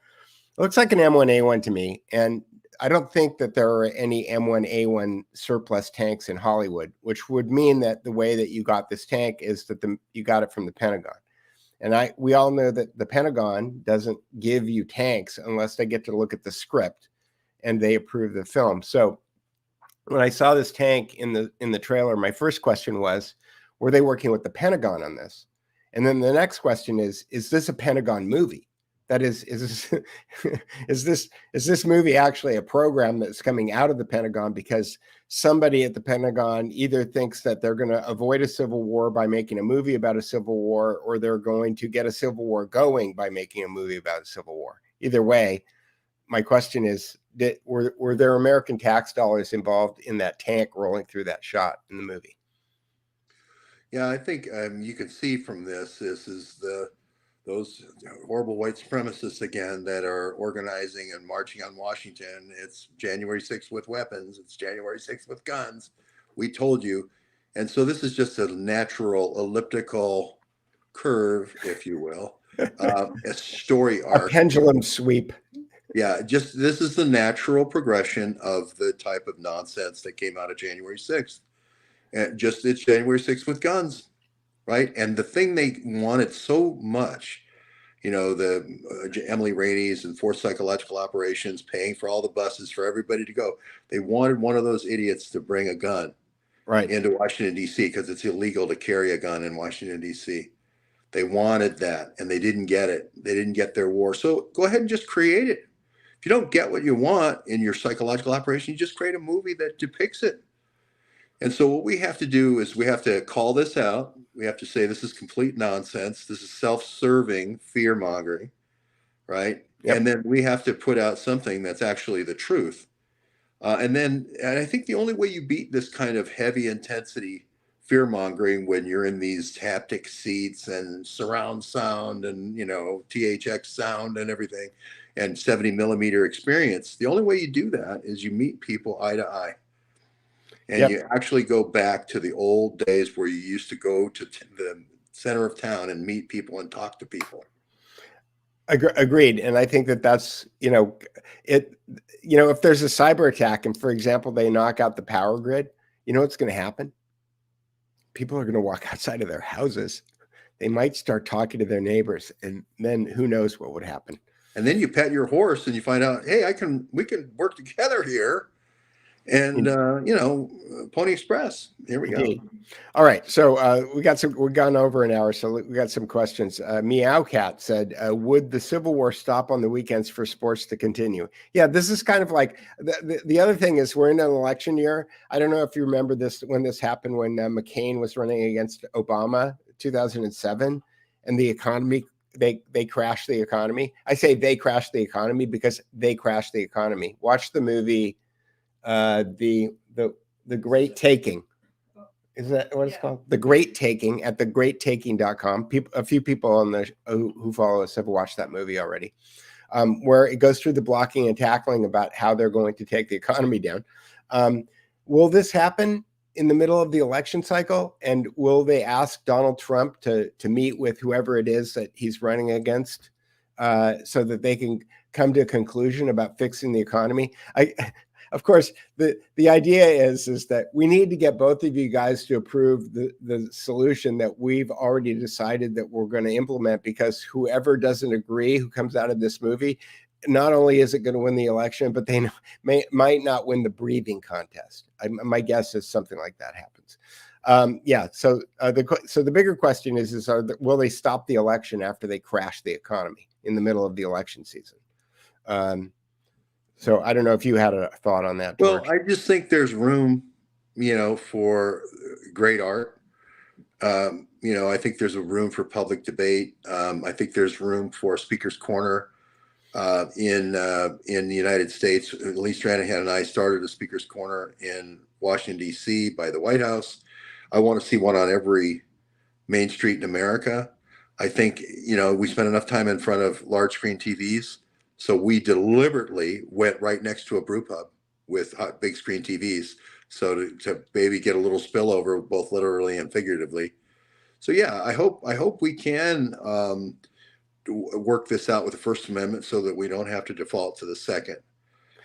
looks like an M1A1 to me. And I don't think that there are any M1A1 surplus tanks in Hollywood, which would mean that the way that you got this tank is that you got it from the Pentagon. And we all know that the Pentagon doesn't give you tanks unless they get to look at the script and they approve the film. So when I saw this tank in the trailer, my first question was, were they working with the Pentagon on this? And then the next question is this a Pentagon movie? That is this movie actually a program that's coming out of the Pentagon because somebody at the Pentagon either thinks that they're going to avoid a civil war by making a movie about a civil war, or they're going to get a civil war going by making a movie about a civil war? Either way, my question is, were there American tax dollars involved in that tank rolling through that shot in the movie? Yeah, I think you can see from this is those horrible white supremacists again that are organizing and marching on Washington. It's January 6th with weapons. It's January 6th with guns. We told you. And so this is just a natural elliptical curve, if you will, a story arc. A pendulum sweep. Yeah, just this is the natural progression of the type of nonsense that came out of January 6th. And just it's January 6th with guns, right? And the thing they wanted so much, you know, the Emily Rainey's and forced psychological operations, paying for all the buses for everybody to go. They wanted one of those idiots to bring a gun into Washington, D.C. because it's illegal to carry a gun in Washington, D.C. They wanted that, and they didn't get it. They didn't get their war. So go ahead and just create it. If you don't get what you want in your psychological operation, you just create a movie that depicts it. And so what we have to do is we have to call this out. We have to say this is complete nonsense. This is self-serving fear mongering, right? Yep. And then we have to put out something that's actually the truth. And I think the only way you beat this kind of heavy intensity fear mongering when you're in these haptic seats and surround sound and, you know, THX sound and everything and 70 millimeter experience, the only way you do that is you meet people eye to eye. And you actually go back to the old days where you used to go to the center of town and meet people and talk to people. Agreed. And I think that's, you know, if there's a cyber attack and, for example, they knock out the power grid, you know what's going to happen? People are going to walk outside of their houses. They might start talking to their neighbors, and then who knows what would happen. And then you pet your horse and you find out, hey, we can work together here. And, you know, Pony Express, here we go. All right. So we've gone over an hour. So we got some questions. Meow Cat said, would the Civil War stop on the weekends for sports to continue? Yeah, this is kind of like the other thing is we're in an election year. I don't know if you remember this, when this happened, when McCain was running against Obama, 2007, and the economy, they crashed the economy. I say they crashed the economy because they crashed the economy. Watch the movie, the Great Taking. Is that what it's called? The Great Taking at thegreattaking.com. A few people on the who follow us have watched that movie already, where it goes through the blocking and tackling about how they're going to take the economy down. Will this happen in the middle of the election cycle? And will they ask Donald Trump to meet with whoever it is that he's running against, so that they can come to a conclusion about fixing the economy? Of course, the idea is that we need to get both of you guys to approve the solution that we've already decided that we're going to implement, because whoever doesn't agree, who comes out of this movie, not only is it going to win the election, but they might not win the breathing contest. My guess is something like that happens. So the bigger question is will they stop the election after they crash the economy in the middle of the election season? So I don't know if you had a thought on that, George. Well, I just think there's room, you know, for great art. You know, I think there's a room for public debate. I think there's room for Speaker's Corner in the United States. Lee Stranahan and I started a Speaker's Corner in Washington, D.C. by the White House. I want to see one on every main street in America. I think, you know, we spend enough time in front of large screen TVs. So we deliberately went right next to a brew pub with big screen TVs. So to maybe get a little spillover, both literally and figuratively. So yeah, I hope we can work this out with the First Amendment so that we don't have to default to the Second.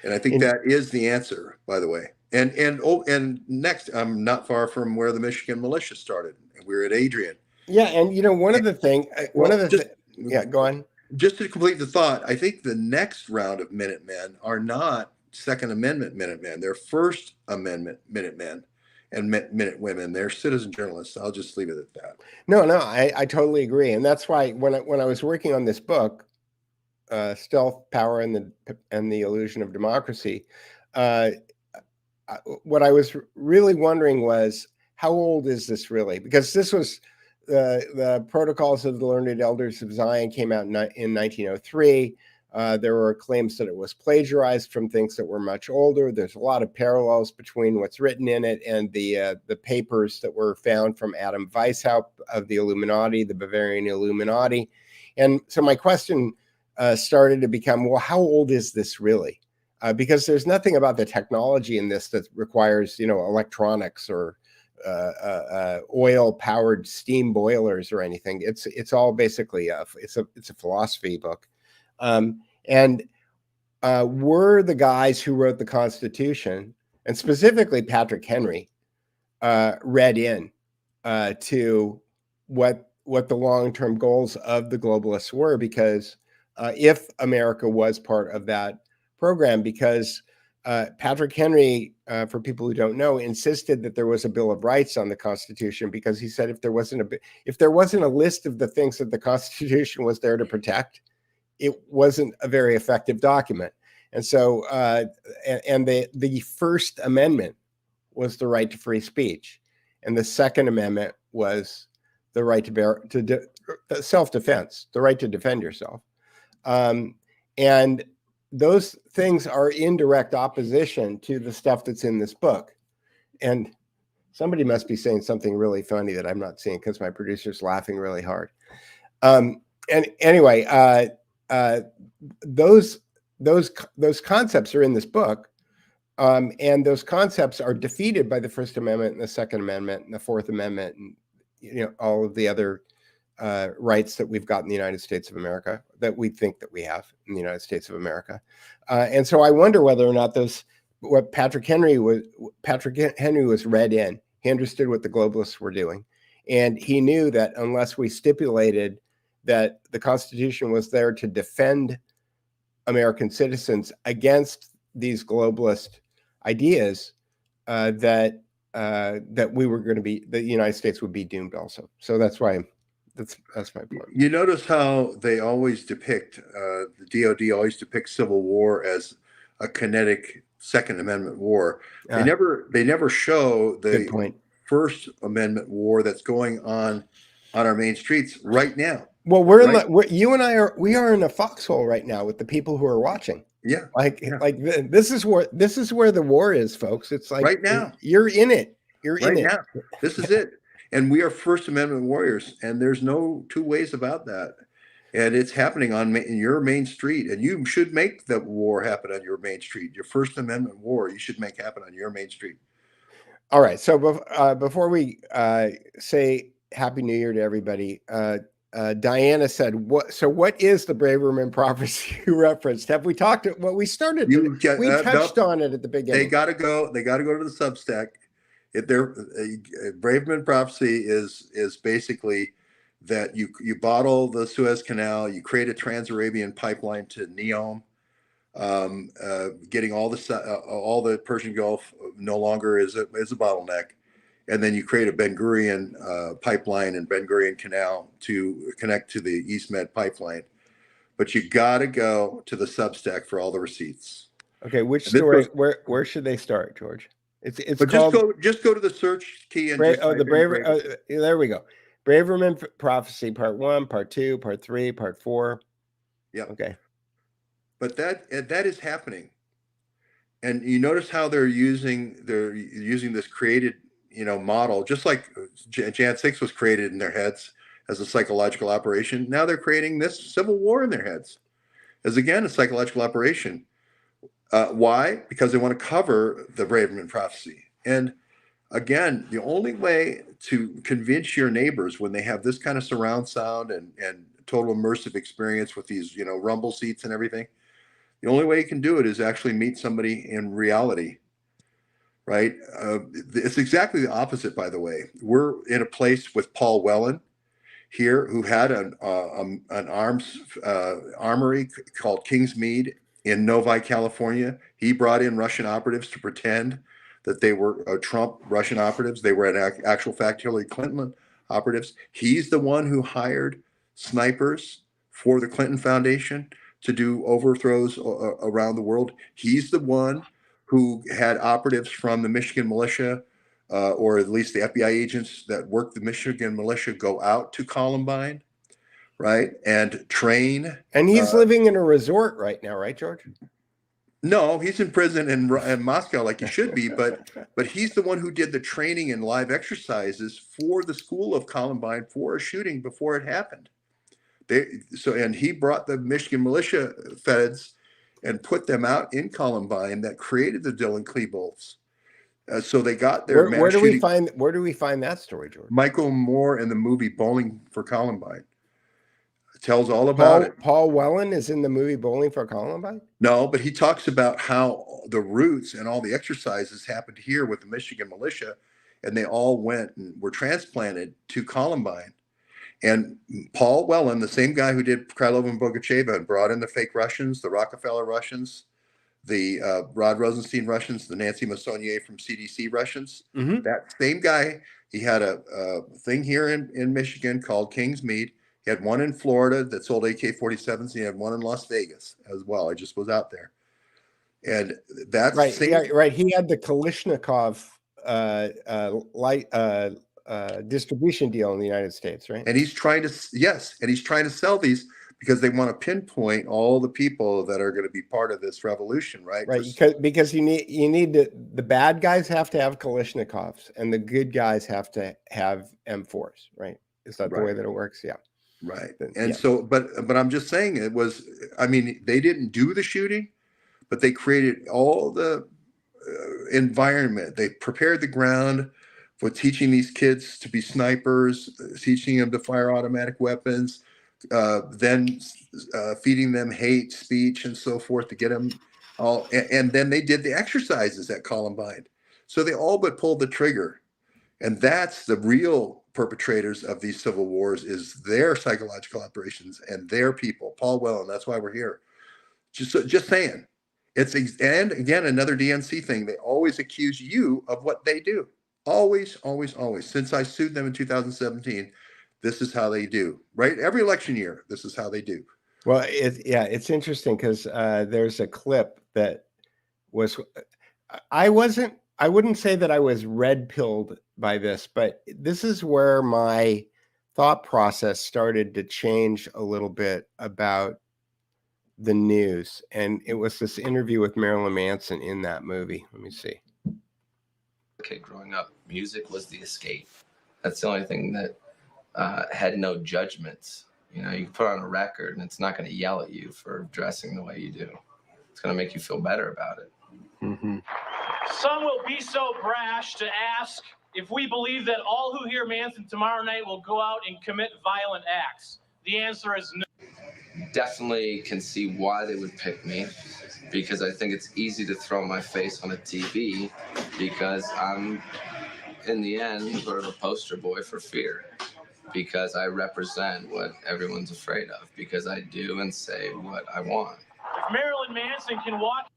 And I think that is the answer, by the way. And next, I'm not far from where the Michigan militia started. We're at Adrian. Yeah, and you know, go on. Just to complete the thought, I think the next round of Minutemen are not Second Amendment Minutemen. They're First Amendment Minutemen and Minutewomen. They're citizen journalists. I'll just leave it at that. No, I totally agree. And that's why when I was working on this book, Stealth, Power, and the Illusion of Democracy, what I was really wondering was, how old is this really? Because this was the Protocols of the Learned Elders of Zion came out in 1903. There were claims that it was plagiarized from things that were much older. There's a lot of parallels between what's written in it and the papers that were found from Adam Weishaupt of the Illuminati, the Bavarian Illuminati. And so my question started to become, well, how old is this really? Because there's nothing about the technology in this that requires, electronics or oil-powered steam boilers or anything. It's all basically it's a philosophy book. And were the guys who wrote the Constitution, and specifically Patrick Henry, read in to what the long-term goals of the globalists were? Because if America was part of that program, because Patrick Henry, for people who don't know, insisted that there was a Bill of Rights on the Constitution, because he said if there wasn't a list of the things that the Constitution was there to protect, it wasn't a very effective document. And so, and the First Amendment was the right to free speech, and the Second Amendment was the right to self-defense, the right to defend yourself. And those things are in direct opposition to the stuff that's in this book. And somebody must be saying something really funny that I'm not seeing, because my producer's laughing really hard. And anyway, those concepts are in this book, and those concepts are defeated by the First Amendment and the Second Amendment and the Fourth Amendment, and all of the other rights that we've got in the United States of America, that we think that we have in the United States of America. And so I wonder whether or not what Patrick Henry was read in. He understood what the globalists were doing, and he knew that unless we stipulated that the Constitution was there to defend American citizens against these globalist ideas, that we were going to be, the United States would be doomed also. So that's why that's my point. You notice how they always depict, the DOD always depicts Civil War as a kinetic Second Amendment war. They never show the First Amendment war that's going on our main streets right now. Well, you and I are in a foxhole right now with the people who are watching. Yeah. This is where the war is, folks. It's like right now. You're in it. You're in it. Right now. This is it. And we are First Amendment warriors, and there's no two ways about that. And it's happening on your main street, and you should make the war happen on your main street. Your First Amendment war, you should make happen on your main street. All right. So before we say Happy New Year to everybody, Diana said, what is the Braverman Prophecy you referenced? Have we talked? Well, we started. We touched on it at the beginning. They got to go to the Substack. Braverman Prophecy is basically that you bottle the Suez Canal, you create a Trans-Arabian pipeline to Neom, getting all the Persian Gulf no longer is a bottleneck, and then you create a Ben Gurion pipeline and Ben Gurion Canal to connect to the East Med pipeline. But you got to go to the Substack for all the receipts. Okay, which story? Where should they start, George? It's called, just go to the search key and there we go. Braverman Prophecy Part 1, Part 2, Part 3, Part 4. Yeah. Okay. But that is happening, and you notice how they're using this created model, just like Jan 6 was created in their heads as a psychological operation. Now they're creating this civil war in their heads as, again, a psychological operation. Why? Because they want to cover the Braverman Prophecy. And again, the only way to convince your neighbors when they have this kind of surround sound and total immersive experience with these, rumble seats and everything, the only way you can do it is actually meet somebody in reality, right? It's exactly the opposite, by the way. We're in a place with Paul Whelan here, who had an arms armory called Kingsmead in Novi, California. He brought in Russian operatives to pretend that they were Trump Russian operatives. They were in actual fact Hillary Clinton operatives. He's the one who hired snipers for the Clinton Foundation to do overthrows around the world. He's the one who had operatives from the Michigan militia, or at least the FBI agents that worked the Michigan militia, go out to Columbine, right? And train. And he's living in a resort right now, right, George? No, he's in prison in Moscow like he should be, but he's the one who did the training and live exercises for the school of Columbine for a shooting before it happened. And he brought the Michigan militia feds and put them out in Columbine that created the Dylan Klebold's. So they got their where do we find that story, George? Michael Moore in the movie Bowling for Columbine tells all about it. Paul Whelan is in the movie Bowling for Columbine? No, but he talks about how the roots and all the exercises happened here with the Michigan militia, and they all went and were transplanted to Columbine. And Paul Whelan, the same guy who did Krylov and Bogacheva and brought in the fake Russians, the Rockefeller Russians, the Rod Rosenstein Russians, the Nancy Massonnier from CDC Russians, that same guy, he had a thing here in Michigan called King's Mead. He had one in Florida that sold AK-47s. He had one in Las Vegas as well. I just was out there. And that's right. Right. He had the Kalashnikov distribution deal in the United States, right? And he's trying to sell these because they want to pinpoint all the people that are going to be part of this revolution, right? Right. Because you need the bad guys have to have Kalashnikovs and the good guys have to have M4s, right? Is that the way that it works? Yeah. Right. And so, but I'm just saying they didn't do the shooting, but they created all the environment. They prepared the ground for teaching these kids to be snipers, teaching them to fire automatic weapons, then feeding them hate speech and so forth to get them all. And then they did the exercises at Columbine. So they all but pulled the trigger. And that's the real perpetrators of these civil wars, is their psychological operations and their people. Paul Whelan, that's why we're here. Just saying. And again, another DNC thing. They always accuse you of what they do. Always, always, always. Since I sued them in 2017, this is how they do. Right? Every election year, this is how they do. Well, it's interesting because there's a clip that was. I wouldn't say that I was red-pilled by this, but this is where my thought process started to change a little bit about the news. And it was this interview with Marilyn Manson in that movie. Let me see. Kid growing up, music was the escape. That's the only thing that had no judgments. You know, you put on a record and it's not going to yell at you for dressing the way you do. It's going to make you feel better about it. Mm-hmm. Some will be so brash to ask if we believe that all who hear Manson tomorrow night will go out and commit violent acts. The answer is no. Definitely can see why they would pick me, because I think it's easy to throw my face on a TV because I'm, in the end, sort of a poster boy for fear, because I represent what everyone's afraid of, because I do and say what I want. If Marilyn Manson can walk...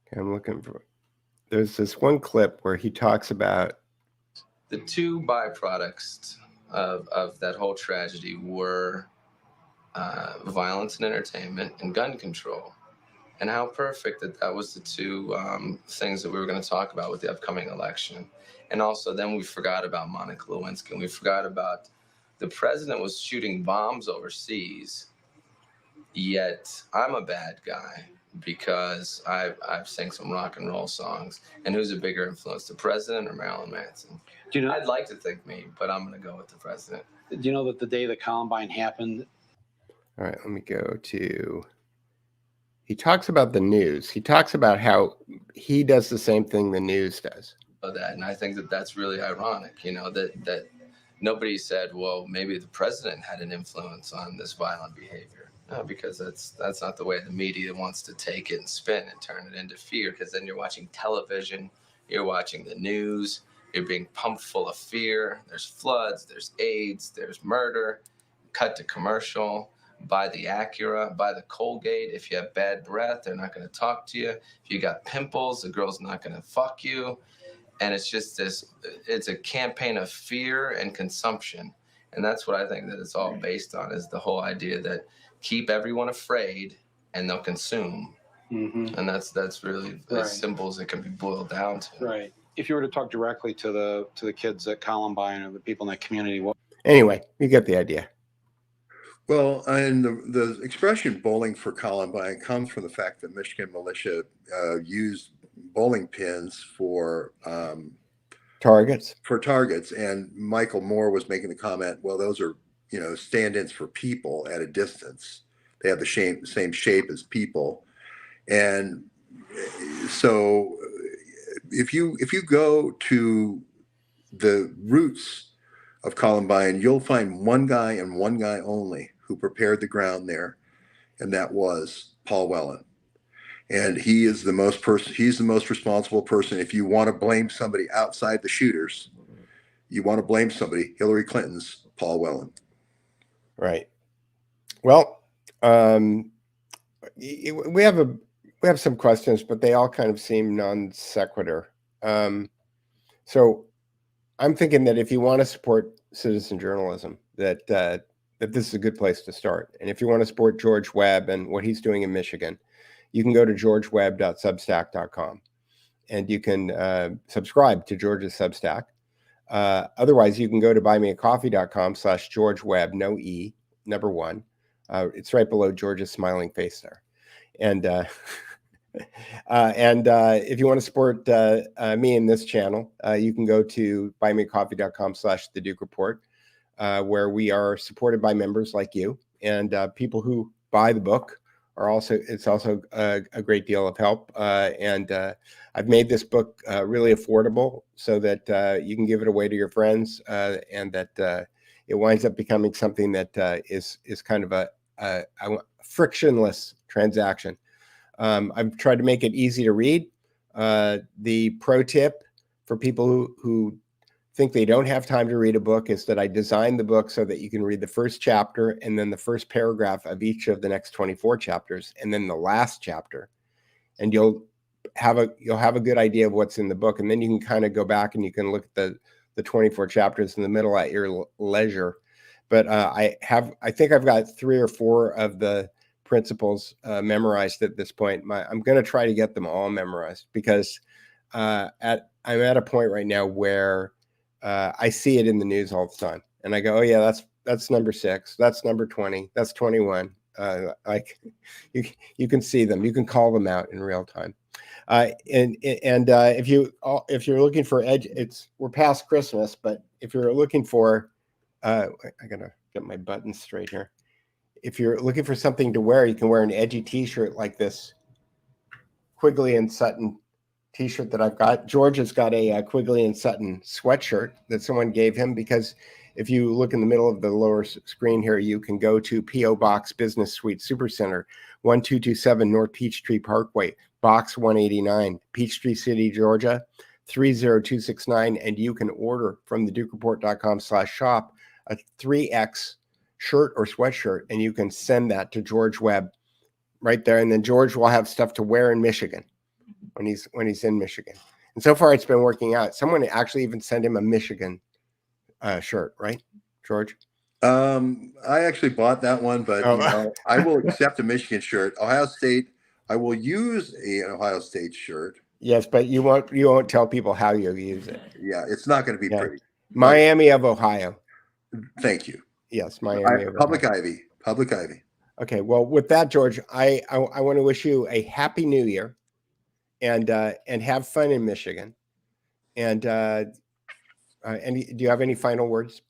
Okay, I'm looking for... There's this one clip where he talks about... The two byproducts of that whole tragedy were violence and entertainment and gun control. And how perfect that was the two things that we were going to talk about with the upcoming election. And also then we forgot about Monica Lewinsky, and we forgot about the president was shooting bombs overseas, yet I'm a bad guy because I've sang some rock and roll songs. And who's a bigger influence, the president or Marilyn Manson? Do you know, I'd like to think me, but I'm going to go with the president. Do you know that the day that Columbine happened? All right, let me go to... He talks about the news. He talks about how he does the same thing the news does. That, and I think that that's really ironic, you know, that nobody said, well, maybe the president had an influence on this violent behavior. No, because that's not the way the media wants to take it and spin and turn it into fear, because then you're watching television, you're watching the news, you're being pumped full of fear. There's floods, there's AIDS, there's murder, cut to commercial. Buy the Acura, buy the Colgate. If you have bad breath, they're not going to talk to you. If you got pimples, the girl's not going to fuck you. And it's just it's a campaign of fear and consumption. And that's what I think that it's all based on, is the whole idea that keep everyone afraid and they'll consume. Mm-hmm. And that's really as simple as it can be boiled down to. Right. If you were to talk directly to the kids at Columbine or the people in that community, anyway, you get the idea. Well, and the expression "bowling for Columbine" comes from the fact that Michigan militia used bowling pins for targets. And Michael Moore was making the comment, well, those are, stand-ins for people at a distance. They have the same shape as people. And so if you go to the roots of Columbine, you'll find one guy and one guy only who prepared the ground there, and that was Paul Whelan. And he is the most responsible person. If you want to blame somebody outside the shooters, you want to blame somebody, Hillary Clinton's Paul Whelan. Right. Well, we have some questions, but they all kind of seem non sequitur. So I'm thinking that if you want to support citizen journalism, that this is a good place to start. And if you want to support George Webb and what he's doing in Michigan, you can go to georgewebb.substack.com and you can subscribe to George's Substack. Otherwise, you can go to buymeacoffee.com/GeorgeWebb, no E, number 1. It's right below George's smiling face there. And if you want to support me in this channel, you can go to buymeacoffee.com/The Duke Report, where we are supported by members like you and people who buy the book. It's also a great deal of help. And I've made this book really affordable so that you can give it away to your friends and that it winds up becoming something that is kind of a frictionless transaction. I've tried to make it easy to read. The pro tip for people who think they don't have time to read a book is that I designed the book so that you can read the first chapter and then the first paragraph of each of the next 24 chapters and then the last chapter, and you'll have a good idea of what's in the book, and then you can kind of go back and you can look at the 24 chapters in the middle at your leisure. But I think I've got 3 or 4 of the principles memorized at this point. I'm going to try to get them all memorized because I'm at a point right now where I see it in the news all the time, and I go, "Oh yeah, that's number 6, that's number 20, that's 21." Like you can see them, you can call them out in real time. If you're looking for edge, we're past Christmas, but if you're looking for, I gotta get my buttons straight here. If you're looking for something to wear, you can wear an edgy T-shirt like this Quigley and Sutton T-shirt that I've got. George has got a Quigley and Sutton sweatshirt that someone gave him, because if you look in the middle of the lower screen here, you can go to P.O. Box Business Suite Supercenter, 1227 North Peachtree Parkway, Box 189, Peachtree City, Georgia, 30269, and you can order from thedukereport.com/shop a 3X shirt or sweatshirt, and you can send that to George Webb right there, and then George will have stuff to wear in Michigan when he's in Michigan. And so far it's been working out. Someone actually even sent him a Michigan shirt, right, George? I actually bought that one, but I will accept a Michigan shirt. Ohio State, I will use an Ohio State shirt. Yes, but you won't tell people how you use it. Yeah, it's not going to be pretty. Miami of Ohio. Thank you. Yes, Miami of Public Ohio. Ivy. Public Ivy. Okay, well, with that, George, I want to wish you a happy New Year, and have fun in Michigan. And do you have any final words?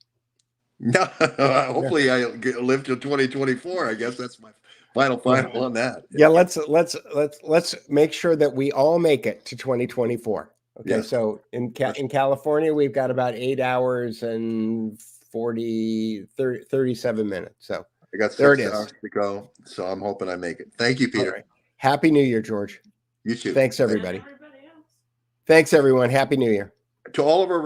No, hopefully I live till 2024. I guess that's my final on that. Yeah, let's make sure that we all make it to 2024. Okay, Yes. so in California, we've got about 8 hours and 37 minutes. So I got there 6 it is. hours to go, so I'm hoping I make it. Thank you, Peter. All right. Happy New Year, George. You too. Thanks, everybody. Thanks, everyone. Happy New Year. To all of our